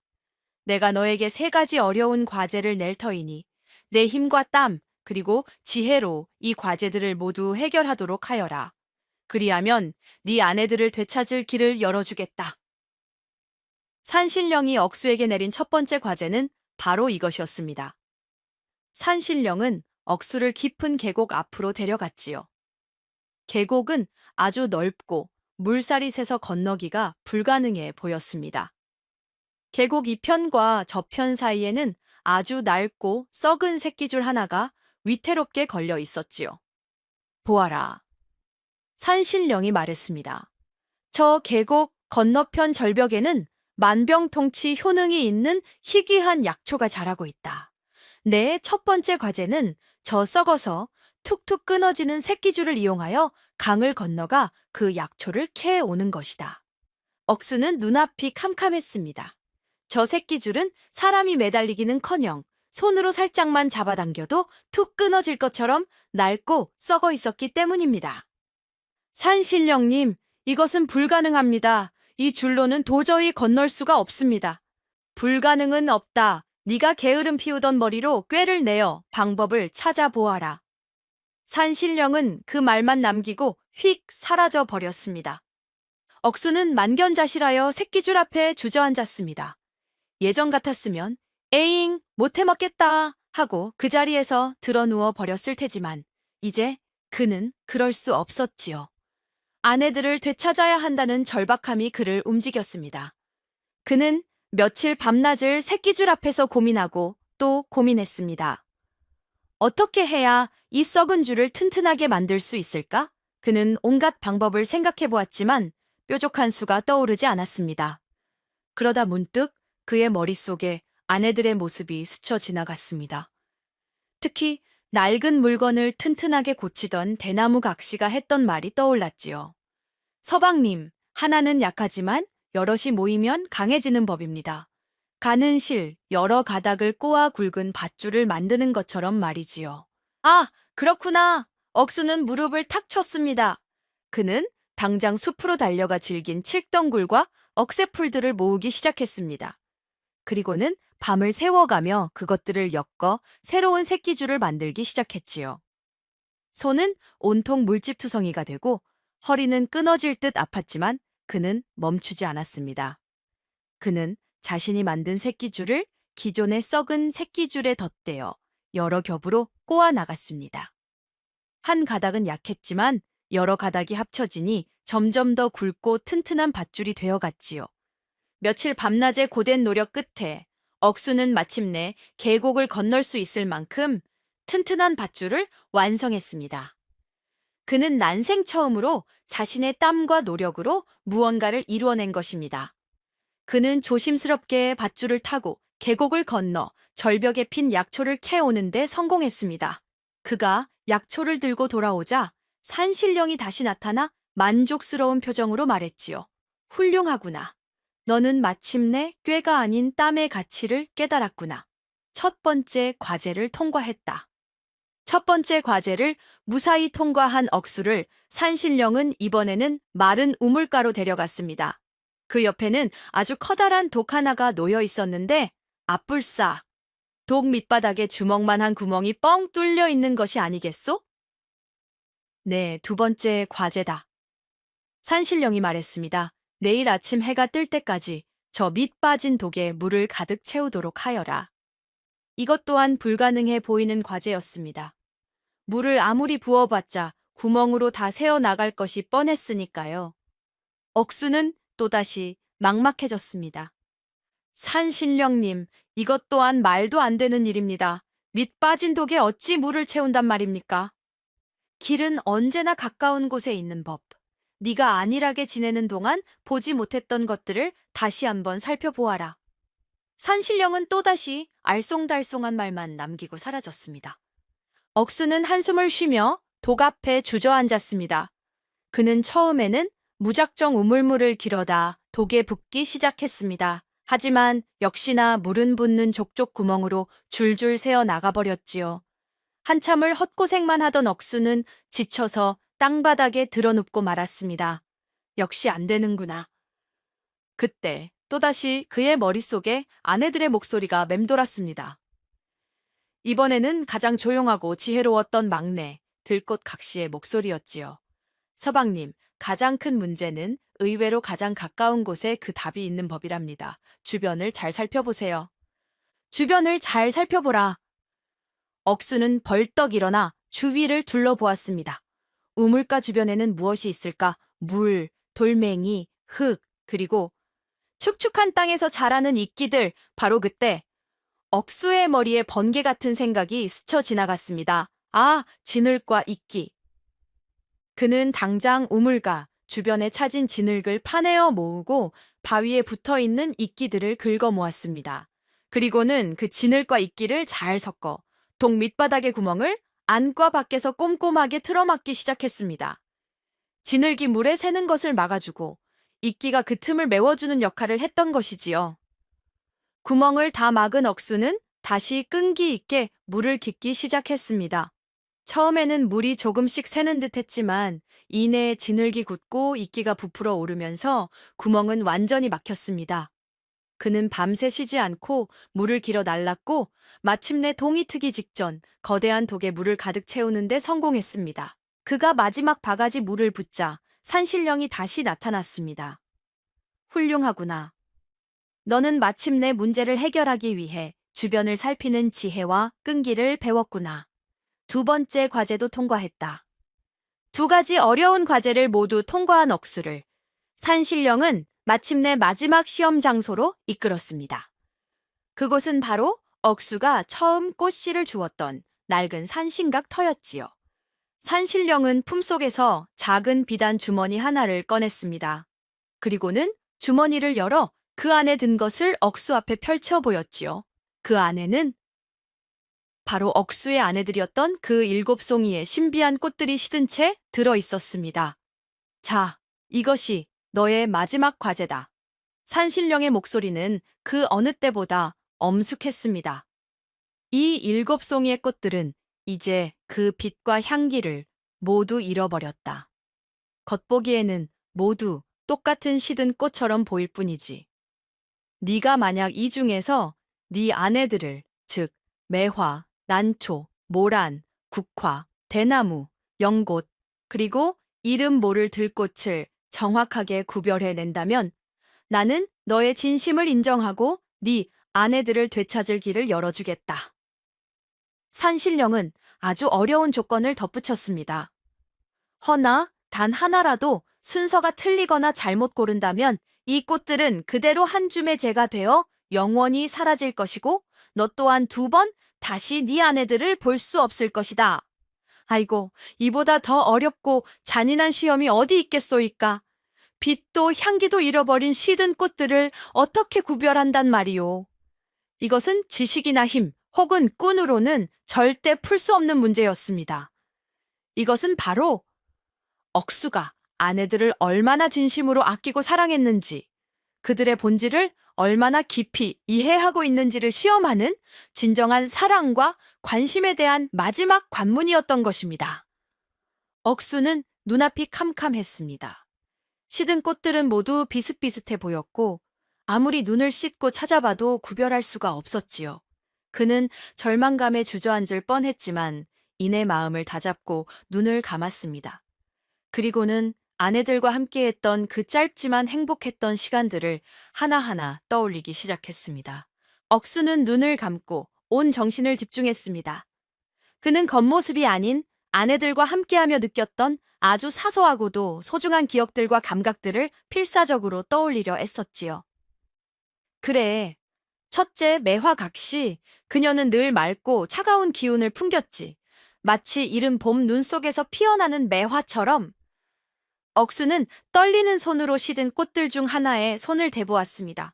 내가 너에게 3가지 어려운 과제를 낼 터이니 내 힘과 땀 그리고 지혜로 이 과제들을 모두 해결하도록 하여라. 그리하면 네 아내들을 되찾을 길을 열어주겠다. 산신령이 억수에게 내린 첫 번째 과제는 바로 이것이었습니다. 산신령은 억수를 깊은 계곡 앞으로 데려갔지요. 계곡은 아주 넓고 물살이 새서 건너기가 불가능해 보였습니다. 계곡 이편과 저편 사이에는 아주 낡고 썩은 새끼줄 하나가 위태롭게 걸려 있었지요. 보아라. 산신령이 말했습니다. 저 계곡 건너편 절벽에는 만병통치 효능이 있는 희귀한 약초가 자라고 있다. 내 첫 번째 과제는 저 썩어서 툭툭 끊어지는 새끼줄을 이용하여 강을 건너가 그 약초를 캐오는 것이다. 억수는 눈앞이 캄캄했습니다. 저 새끼줄은 사람이 매달리기는커녕 손으로 살짝만 잡아당겨도 툭 끊어질 것처럼 낡고 썩어 있었기 때문입니다. 산신령님, 이것은 불가능합니다. 이 줄로는 도저히 건널 수가 없습니다. 불가능은 없다. 네가 게으름 피우던 머리로 꾀를 내어 방법을 찾아보아라. 산신령은 그 말만 남기고 휙 사라져 버렸습니다. 억수는 만견자실하여 새끼줄 앞에 주저앉았습니다. 예전 같았으면 에잉 못해 먹겠다 하고 그 자리에서 드러누워 버렸을 테지만 이제 그는 그럴 수 없었지요. 아내들을 되찾아야 한다는 절박함이 그를 움직였습니다. 그는 며칠 밤낮을 새끼줄 앞에서 고민하고 또 고민했습니다. 어떻게 해야 이 썩은 줄을 튼튼하게 만들 수 있을까? 그는 온갖 방법을 생각해 보았지만 뾰족한 수가 떠오르지 않았습니다. 그러다 문득 그의 머릿속에 아내들의 모습이 스쳐 지나갔습니다. 특히 낡은 물건을 튼튼하게 고치던 대나무 각시가 했던 말이 떠올랐지요. 서방님, 하나는 약하지만 여럿이 모이면 강해지는 법입니다. 가는 실, 여러 가닥을 꼬아 굵은 밧줄을 만드는 것처럼 말이지요. 아, 그렇구나. 억수는 무릎을 탁 쳤습니다. 그는 당장 숲으로 달려가 질긴 칡덩굴과 억새풀들을 모으기 시작했습니다. 그리고는 밤을 새워가며 그것들을 엮어 새로운 새끼줄을 만들기 시작했지요. 손은 온통 물집투성이가 되고 허리는 끊어질 듯 아팠지만 그는 멈추지 않았습니다. 그는 자신이 만든 새끼줄을 기존의 썩은 새끼줄에 덧대어 여러 겹으로 꼬아 나갔습니다. 한 가닥은 약했지만 여러 가닥이 합쳐지니 점점 더 굵고 튼튼한 밧줄이 되어갔지요. 며칠 밤낮의 고된 노력 끝에 억수는 마침내 계곡을 건널 수 있을 만큼 튼튼한 밧줄을 완성했습니다. 그는 난생 처음으로 자신의 땀과 노력으로 무언가를 이루어낸 것입니다. 그는 조심스럽게 밧줄을 타고 계곡을 건너 절벽에 핀 약초를 캐오는데 성공했습니다. 그가 약초를 들고 돌아오자 산신령이 다시 나타나 만족스러운 표정으로 말했지요. 훌륭하구나. 너는 마침내 꾀가 아닌 땀의 가치를 깨달았구나. 첫 번째 과제를 통과했다. 첫 번째 과제를 무사히 통과한 억수를 산신령은 이번에는 마른 우물가로 데려갔습니다. 그 옆에는 아주 커다란 독 하나가 놓여 있었는데 아뿔싸, 독 밑바닥에 주먹만한 구멍이 뻥 뚫려 있는 것이 아니겠소? 네, 두 번째 과제다. 산신령이 말했습니다. 내일 아침 해가 뜰 때까지 저 밑 빠진 독에 물을 가득 채우도록 하여라. 이것 또한 불가능해 보이는 과제였습니다. 물을 아무리 부어봤자 구멍으로 다 새어나갈 것이 뻔했으니까요. 억수는 또다시 막막해졌습니다. 산신령님, 이것 또한 말도 안 되는 일입니다. 밑 빠진 독에 어찌 물을 채운단 말입니까? 길은 언제나 가까운 곳에 있는 법. 네가 안일하게 지내는 동안 보지 못했던 것들을 다시 한번 살펴보아라. 산신령은 또다시 알쏭달쏭한 말만 남기고 사라졌습니다. 억수는 한숨을 쉬며 독 앞에 주저앉았습니다. 그는 처음에는 무작정 우물물을 길어다 독에 붓기 시작했습니다. 하지만 역시나 물은 붓는 족족 구멍으로 줄줄 새어 나가버렸지요. 한참을 헛고생만 하던 억수는 지쳐서 땅바닥에 드러눕고 말았습니다. 역시 안 되는구나. 그때 또다시 그의 머릿속에 아내들의 목소리가 맴돌았습니다. 이번에는 가장 조용하고 지혜로웠던 막내, 들꽃 각시의 목소리였지요. 서방님, 가장 큰 문제는 의외로 가장 가까운 곳에 그 답이 있는 법이랍니다. 주변을 잘 살펴보세요. 주변을 잘 살펴보라. 억수는 벌떡 일어나 주위를 둘러보았습니다. 우물가 주변에는 무엇이 있을까? 물, 돌멩이, 흙, 그리고 축축한 땅에서 자라는 이끼들. 바로 그때 억수의 머리에 번개 같은 생각이 스쳐 지나갔습니다. 아, 진흙과 이끼. 그는 당장 우물가 주변에 차진 진흙을 파내어 모으고 바위에 붙어 있는 이끼들을 긁어 모았습니다. 그리고는 그 진흙과 이끼를 잘 섞어 독 밑바닥의 구멍을 안과 밖에서 꼼꼼하게 틀어막기 시작했습니다. 진흙이 물에 새는 것을 막아주고 이끼가 그 틈을 메워주는 역할을 했던 것이지요. 구멍을 다 막은 억수는 다시 끈기 있게 물을 깃기 시작했습니다. 처음에는 물이 조금씩 새는 듯 했지만 이내에 진흙이 굳고 이끼가 부풀어 오르면서 구멍은 완전히 막혔습니다. 그는 밤새 쉬지 않고 물을 길어 날랐고 마침내 동이 트기 직전 거대한 독에 물을 가득 채우는 데 성공했습니다. 그가 마지막 바가지 물을 붓자 산신령이 다시 나타났습니다. 훌륭하구나. 너는 마침내 문제를 해결하기 위해 주변을 살피는 지혜와 끈기를 배웠구나. 두 번째 과제도 통과했다. 두 가지 어려운 과제를 모두 통과한 억수를 산신령은 마침내 마지막 시험 장소로 이끌었습니다. 그곳은 바로 억수가 처음 꽃씨를 주었던 낡은 산신각 터였지요. 산신령은 품속에서 작은 비단 주머니 하나를 꺼냈습니다. 그리고는 주머니를 열어 그 안에 든 것을 억수 앞에 펼쳐 보였지요. 그 안에는 바로 억수의 아내들이었던 그 7송이의 신비한 꽃들이 시든 채 들어 있었습니다. 자, 이것이 너의 마지막 과제다. 산신령의 목소리는 그 어느 때보다 엄숙했습니다. 이 7송이의 꽃들은 이제 그 빛과 향기를 모두 잃어버렸다. 겉보기에는 모두 똑같은 시든 꽃처럼 보일 뿐이지. 네가 만약 이 중에서 네 아내들을, 즉 매화, 난초, 모란, 국화, 대나무, 연곶, 그리고 이름 모를 들꽃을 정확하게 구별해낸다면 나는 너의 진심을 인정하고 네 아내들을 되찾을 길을 열어주겠다. 산신령은 아주 어려운 조건을 덧붙였습니다. 허나 단 하나라도 순서가 틀리거나 잘못 고른다면 이 꽃들은 그대로 한 줌의 재가 되어 영원히 사라질 것이고 너 또한 2번 다시 네 아내들을 볼 수 없을 것이다. 아이고, 이보다 더 어렵고 잔인한 시험이 어디 있겠소이까. 빛도 향기도 잃어버린 시든 꽃들을 어떻게 구별한단 말이오. 이것은 지식이나 힘 혹은 꾼으로는 절대 풀 수 없는 문제였습니다. 이것은 바로 억수가 아내들을 얼마나 진심으로 아끼고 사랑했는지, 그들의 본질을 얼마나 깊이 이해하고 있는지를 시험하는 진정한 사랑과 관심에 대한 마지막 관문이었던 것입니다. 억수는 눈앞이 캄캄했습니다. 시든 꽃들은 모두 비슷비슷해 보였고 아무리 눈을 씻고 찾아봐도 구별할 수가 없었지요. 그는 절망감에 주저앉을 뻔했지만 이내 마음을 다잡고 눈을 감았습니다. 그리고는 아내들과 함께했던 그 짧지만 행복했던 시간들을 하나하나 떠올리기 시작했습니다. 억수는 눈을 감고 온 정신을 집중했습니다. 그는 겉모습이 아닌 아내들과 함께하며 느꼈던 아주 사소하고도 소중한 기억들과 감각들을 필사적으로 떠올리려 애썼지요. 그래, 첫째 매화각시, 그녀는 늘 맑고 차가운 기운을 풍겼지. 마치 이른 봄 눈 속에서 피어나는 매화처럼. 억수는 떨리는 손으로 시든 꽃들 중 하나에 손을 대보았습니다.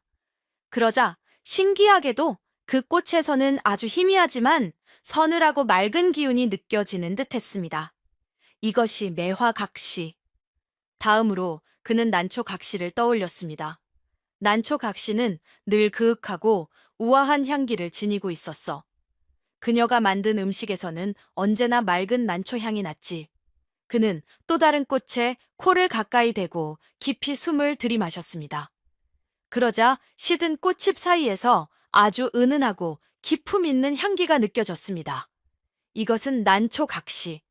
그러자 신기하게도 그 꽃에서는 아주 희미하지만 서늘하고 맑은 기운이 느껴지는 듯 했습니다. 이것이 매화각시. 다음으로 그는 난초각시를 떠올렸습니다. 난초각시는 늘 그윽하고 우아한 향기를 지니고 있었어. 그녀가 만든 음식에서는 언제나 맑은 난초 향이 났지. 그는 또 다른 꽃에 코를 가까이 대고 깊이 숨을 들이마셨습니다. 그러자 시든 꽃잎 사이에서 아주 은은하고 기품 있는 향기가 느껴졌습니다. 이것은 난초각시.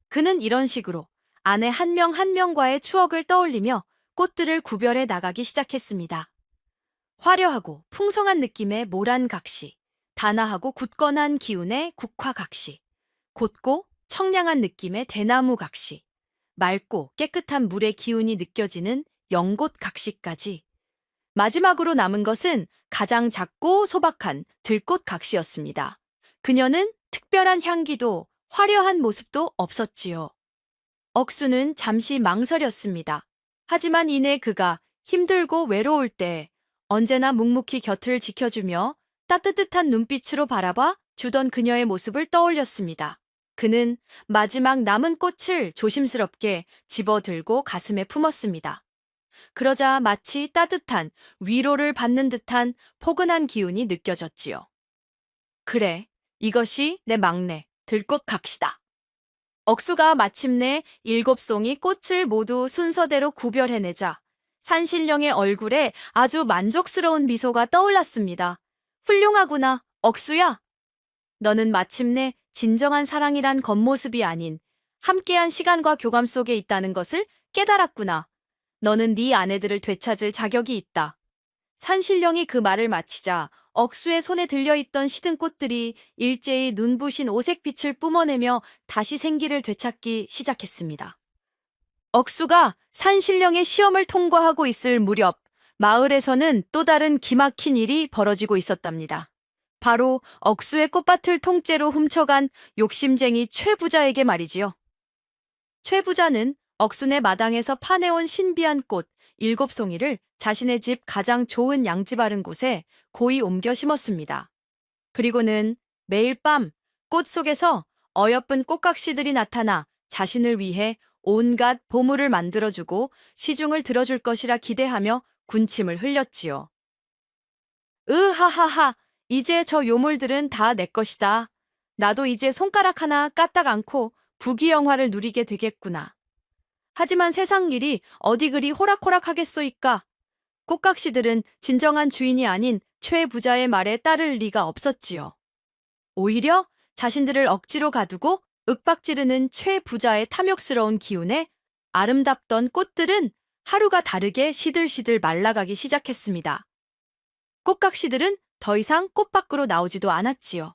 그는 이런 식으로 아내 한 명 한 명과의 추억을 떠올리며 꽃들을 구별해 나가기 시작했습니다. 화려하고 풍성한 느낌의 모란각시, 단아하고 굳건한 기운의 국화각시, 곧고 청량한 느낌의 대나무각시, 맑고 깨끗한 물의 기운이 느껴지는 연꽃각시까지. 마지막으로 남은 것은 가장 작고 소박한 들꽃각시였습니다. 그녀는 특별한 향기도 화려한 모습도 없었지요. 억수는 잠시 망설였습니다. 하지만 이내 그가 힘들고 외로울 때 언제나 묵묵히 곁을 지켜주며 따뜻한 눈빛으로 바라봐 주던 그녀의 모습을 떠올렸습니다. 그는 마지막 남은 꽃을 조심스럽게 집어들고 가슴에 품었습니다. 그러자 마치 따뜻한 위로를 받는 듯한 포근한 기운이 느껴졌지요. 그래, 이것이 내 막내 들꽃각시다. 억수가 마침내 7송이 꽃을 모두 순서대로 구별해내자 산신령의 얼굴에 아주 만족스러운 미소가 떠올랐습니다. 훌륭하구나, 억수야. 너는 마침내 진정한 사랑이란 겉모습이 아닌 함께한 시간과 교감 속에 있다는 것을 깨달았구나. 너는 네 아내들을 되찾을 자격이 있다. 산신령이 그 말을 마치자 억수의 손에 들려있던 시든 꽃들이 일제히 눈부신 오색빛을 뿜어내며 다시 생기를 되찾기 시작했습니다. 억수가 산신령의 시험을 통과하고 있을 무렵 마을에서는 또 다른 기막힌 일이 벌어지고 있었답니다. 바로 억수의 꽃밭을 통째로 훔쳐간 욕심쟁이 최 부자에게 말이지요. 최 부자는 억순의 마당에서 파내온 신비한 꽃 7송이를 자신의 집 가장 좋은 양지 바른 곳에 고이 옮겨 심었습니다. 그리고는 매일 밤 꽃 속에서 어여쁜 꽃각시들이 나타나 자신을 위해 온갖 보물을 만들어주고 시중을 들어줄 것이라 기대하며 군침을 흘렸지요. 으하하하, 이제 저 요물들은 다 내 것이다. 나도 이제 손가락 하나 까딱 않고 부귀영화를 누리게 되겠구나. 하지만 세상 일이 어디 그리 호락호락하겠소이까? 꽃각시들은 진정한 주인이 아닌 최 부자의 말에 따를 리가 없었지요. 오히려 자신들을 억지로 가두고 윽박지르는 최 부자의 탐욕스러운 기운에 아름답던 꽃들은 하루가 다르게 시들시들 말라가기 시작했습니다. 꽃각시들은 더 이상 꽃 밖으로 나오지도 않았지요.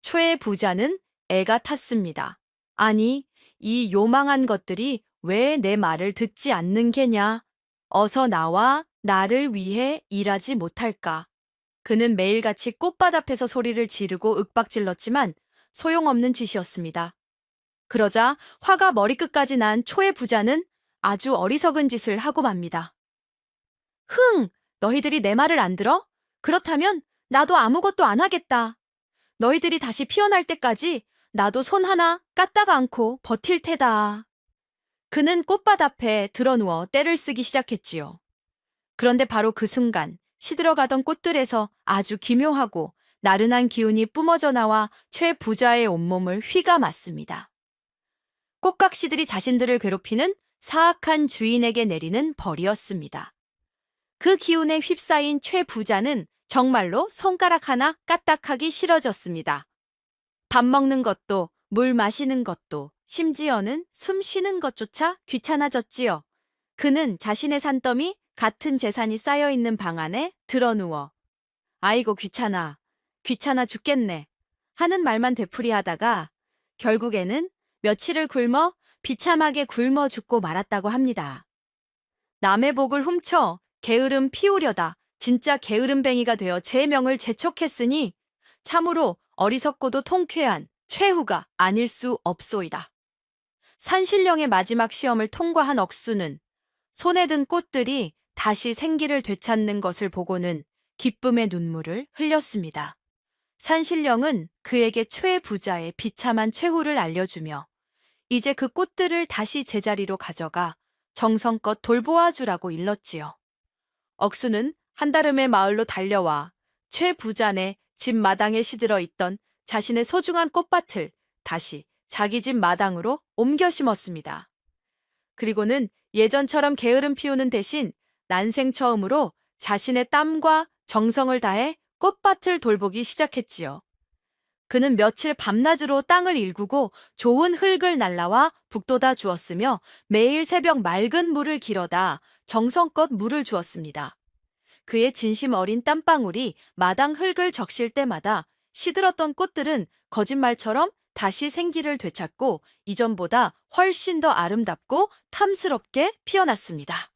최 부자는 애가 탔습니다. 아니, 이 요망한 것들이 왜 내 말을 듣지 않는 게냐? 어서 나와 나를 위해 일하지 못할까? 그는 매일같이 꽃밭 앞에서 소리를 지르고 윽박질렀지만 소용없는 짓이었습니다. 그러자 화가 머리끝까지 난 초의 부자는 아주 어리석은 짓을 하고 맙니다. 흥! 너희들이 내 말을 안 들어? 그렇다면 나도 아무것도 안 하겠다. 너희들이 다시 피어날 때까지 나도 손 하나 까딱 않고 버틸 테다. 그는 꽃밭 앞에 드러누워 떼를 쓰기 시작했지요. 그런데 바로 그 순간 시들어가던 꽃들에서 아주 기묘하고 나른한 기운이 뿜어져 나와 최 부자의 온몸을 휘가 맞습니다. 꽃각시들이 자신들을 괴롭히는 사악한 주인에게 내리는 벌이었습니다. 그 기운에 휩싸인 최 부자는 정말로 손가락 하나 까딱하기 싫어졌습니다. 밥 먹는 것도 물 마시는 것도 심지어는 숨 쉬는 것조차 귀찮아졌지요. 그는 자신의 산더미 같은 재산이 쌓여있는 방 안에 드러누워 아이고 귀찮아, 귀찮아 죽겠네 하는 말만 되풀이하다가 결국에는 며칠을 굶어 비참하게 굶어 죽고 말았다고 합니다. 남의 복을 훔쳐 게으름 피우려다 진짜 게으름뱅이가 되어 제 명을 재촉했으니 참으로 어리석고도 통쾌한 최후가 아닐 수 없소이다. 산신령의 마지막 시험을 통과한 억수는 손에 든 꽃들이 다시 생기를 되찾는 것을 보고는 기쁨의 눈물을 흘렸습니다. 산신령은 그에게 최부자의 비참한 최후를 알려주며 이제 그 꽃들을 다시 제자리로 가져가 정성껏 돌보아 주라고 일렀지요. 억수는 한달음에 마을로 달려와 최부자네 집 마당에 시들어 있던 자신의 소중한 꽃밭을 다시 자기 집 마당으로 옮겨 심었습니다. 그리고는 예전처럼 게으름 피우는 대신 난생 처음으로 자신의 땀과 정성을 다해 꽃밭을 돌보기 시작했지요. 그는 며칠 밤낮으로 땅을 일구고 좋은 흙을 날라와 북돋아 주었으며 매일 새벽 맑은 물을 길어다 정성껏 물을 주었습니다. 그의 진심 어린 땀방울이 마당 흙을 적실 때마다 시들었던 꽃들은 거짓말처럼 다시 생기를 되찾고 이전보다 훨씬 더 아름답고 탐스럽게 피어났습니다.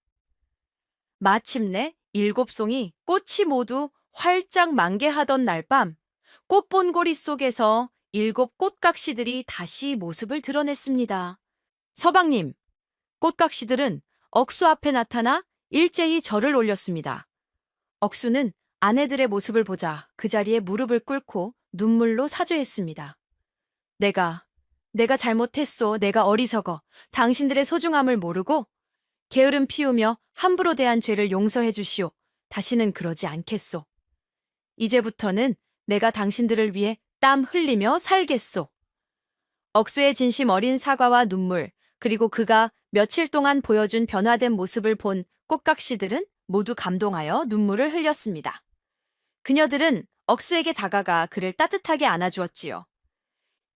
마침내 7송이 꽃이 모두 활짝 만개하던 날 밤, 꽃본고리 속에서 7꽃각시들이 다시 모습을 드러냈습니다. 서방님, 꽃각시들은 억수 앞에 나타나 일제히 절을 올렸습니다. 억수는 아내들의 모습을 보자 그 자리에 무릎을 꿇고 눈물로 사죄했습니다. 내가 잘못했소. 내가 어리석어. 당신들의 소중함을 모르고 게으름 피우며 함부로 대한 죄를 용서해 주시오. 다시는 그러지 않겠소. 이제부터는 내가 당신들을 위해 땀 흘리며 살겠소. 억수의 진심 어린 사과와 눈물, 그리고 그가 며칠 동안 보여준 변화된 모습을 본 꽃각시들은 모두 감동하여 눈물을 흘렸습니다. 그녀들은 억수에게 다가가 그를 따뜻하게 안아주었지요.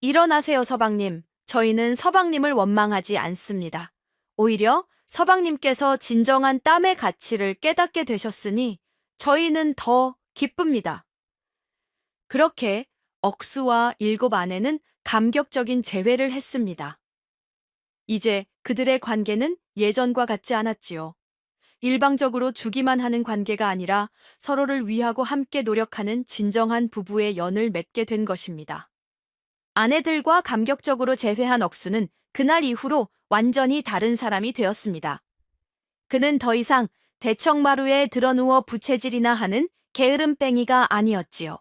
일어나세요, 서방님. 저희는 서방님을 원망하지 않습니다. 오히려 서방님께서 진정한 땀의 가치를 깨닫게 되셨으니 저희는 더 기쁩니다. 그렇게 억수와 7 아내는 감격적인 재회를 했습니다. 이제 그들의 관계는 예전과 같지 않았지요. 일방적으로 주기만 하는 관계가 아니라 서로를 위하고 함께 노력하는 진정한 부부의 연을 맺게 된 것입니다. 아내들과 감격적으로 재회한 억수는 그날 이후로 완전히 다른 사람이 되었습니다. 그는 더 이상 대청마루에 드러누워 부채질이나 하는 게으름뱅이가 아니었지요.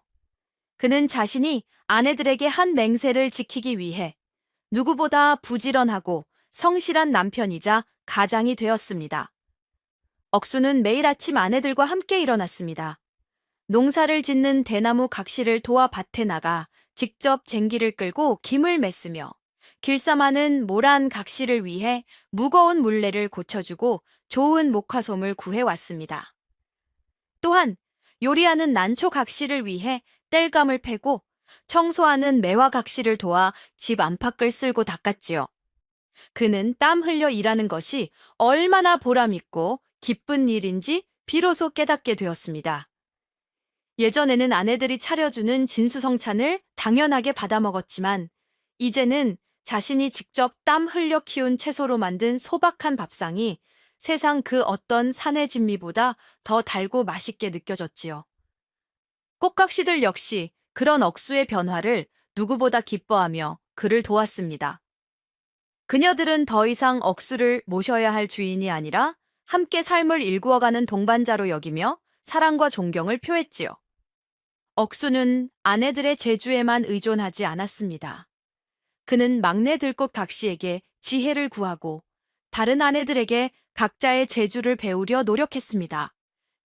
그는 자신이 아내들에게 한 맹세를 지키기 위해 누구보다 부지런하고 성실한 남편이자 가장이 되었습니다. 억수는 매일 아침 아내들과 함께 일어났습니다. 농사를 짓는 대나무 각시를 도와 밭에 나가 직접 쟁기를 끌고 김을 맸으며 길쌈하는 모란 각시를 위해 무거운 물레를 고쳐주고 좋은 목화솜을 구해왔습니다. 또한 요리하는 난초 각시를 위해 땔감을 패고 청소하는 매화 각시를 도와 집 안팎을 쓸고 닦았지요. 그는 땀 흘려 일하는 것이 얼마나 보람있고 기쁜 일인지 비로소 깨닫게 되었습니다. 예전에는 아내들이 차려주는 진수성찬을 당연하게 받아먹었지만 이제는 자신이 직접 땀 흘려 키운 채소로 만든 소박한 밥상이 세상 그 어떤 산의 진미보다 더 달고 맛있게 느껴졌지요. 꽃각시들 역시 그런 억수의 변화를 누구보다 기뻐하며 그를 도왔습니다. 그녀들은 더 이상 억수를 모셔야 할 주인이 아니라 함께 삶을 일구어가는 동반자로 여기며 사랑과 존경을 표했지요. 억수는 아내들의 재주에만 의존하지 않았습니다. 그는 막내 들꽃 각시에게 지혜를 구하고 다른 아내들에게 각자의 재주를 배우려 노력했습니다.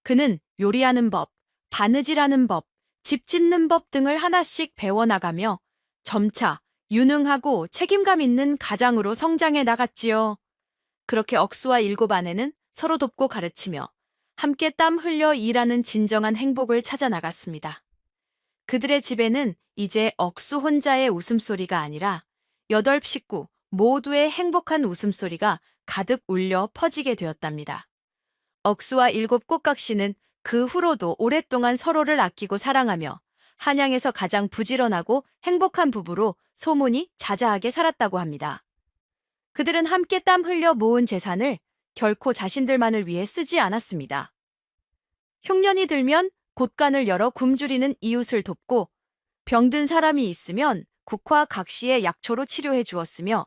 그는 요리하는 법, 바느질하는 법, 집 짓는 법 등을 하나씩 배워나가며 점차 유능하고 책임감 있는 가장으로 성장해 나갔지요. 그렇게 억수와 7 아내는 서로 돕고 가르치며 함께 땀 흘려 일하는 진정한 행복을 찾아 나갔습니다. 그들의 집에는 이제 억수 혼자의 웃음소리가 아니라 8 식구 모두의 행복한 웃음소리가 가득 울려 퍼지게 되었답니다. 억수와 7 꽃각시는 그 후로도 오랫동안 서로를 아끼고 사랑하며 한양에서 가장 부지런하고 행복한 부부로 소문이 자자하게 살았다고 합니다. 그들은 함께 땀 흘려 모은 재산을 결코 자신들만을 위해 쓰지 않았습니다. 흉년이 들면 곳간을 열어 굶주리는 이웃을 돕고 병든 사람이 있으면 국화 각시의 약초로 치료해 주었으며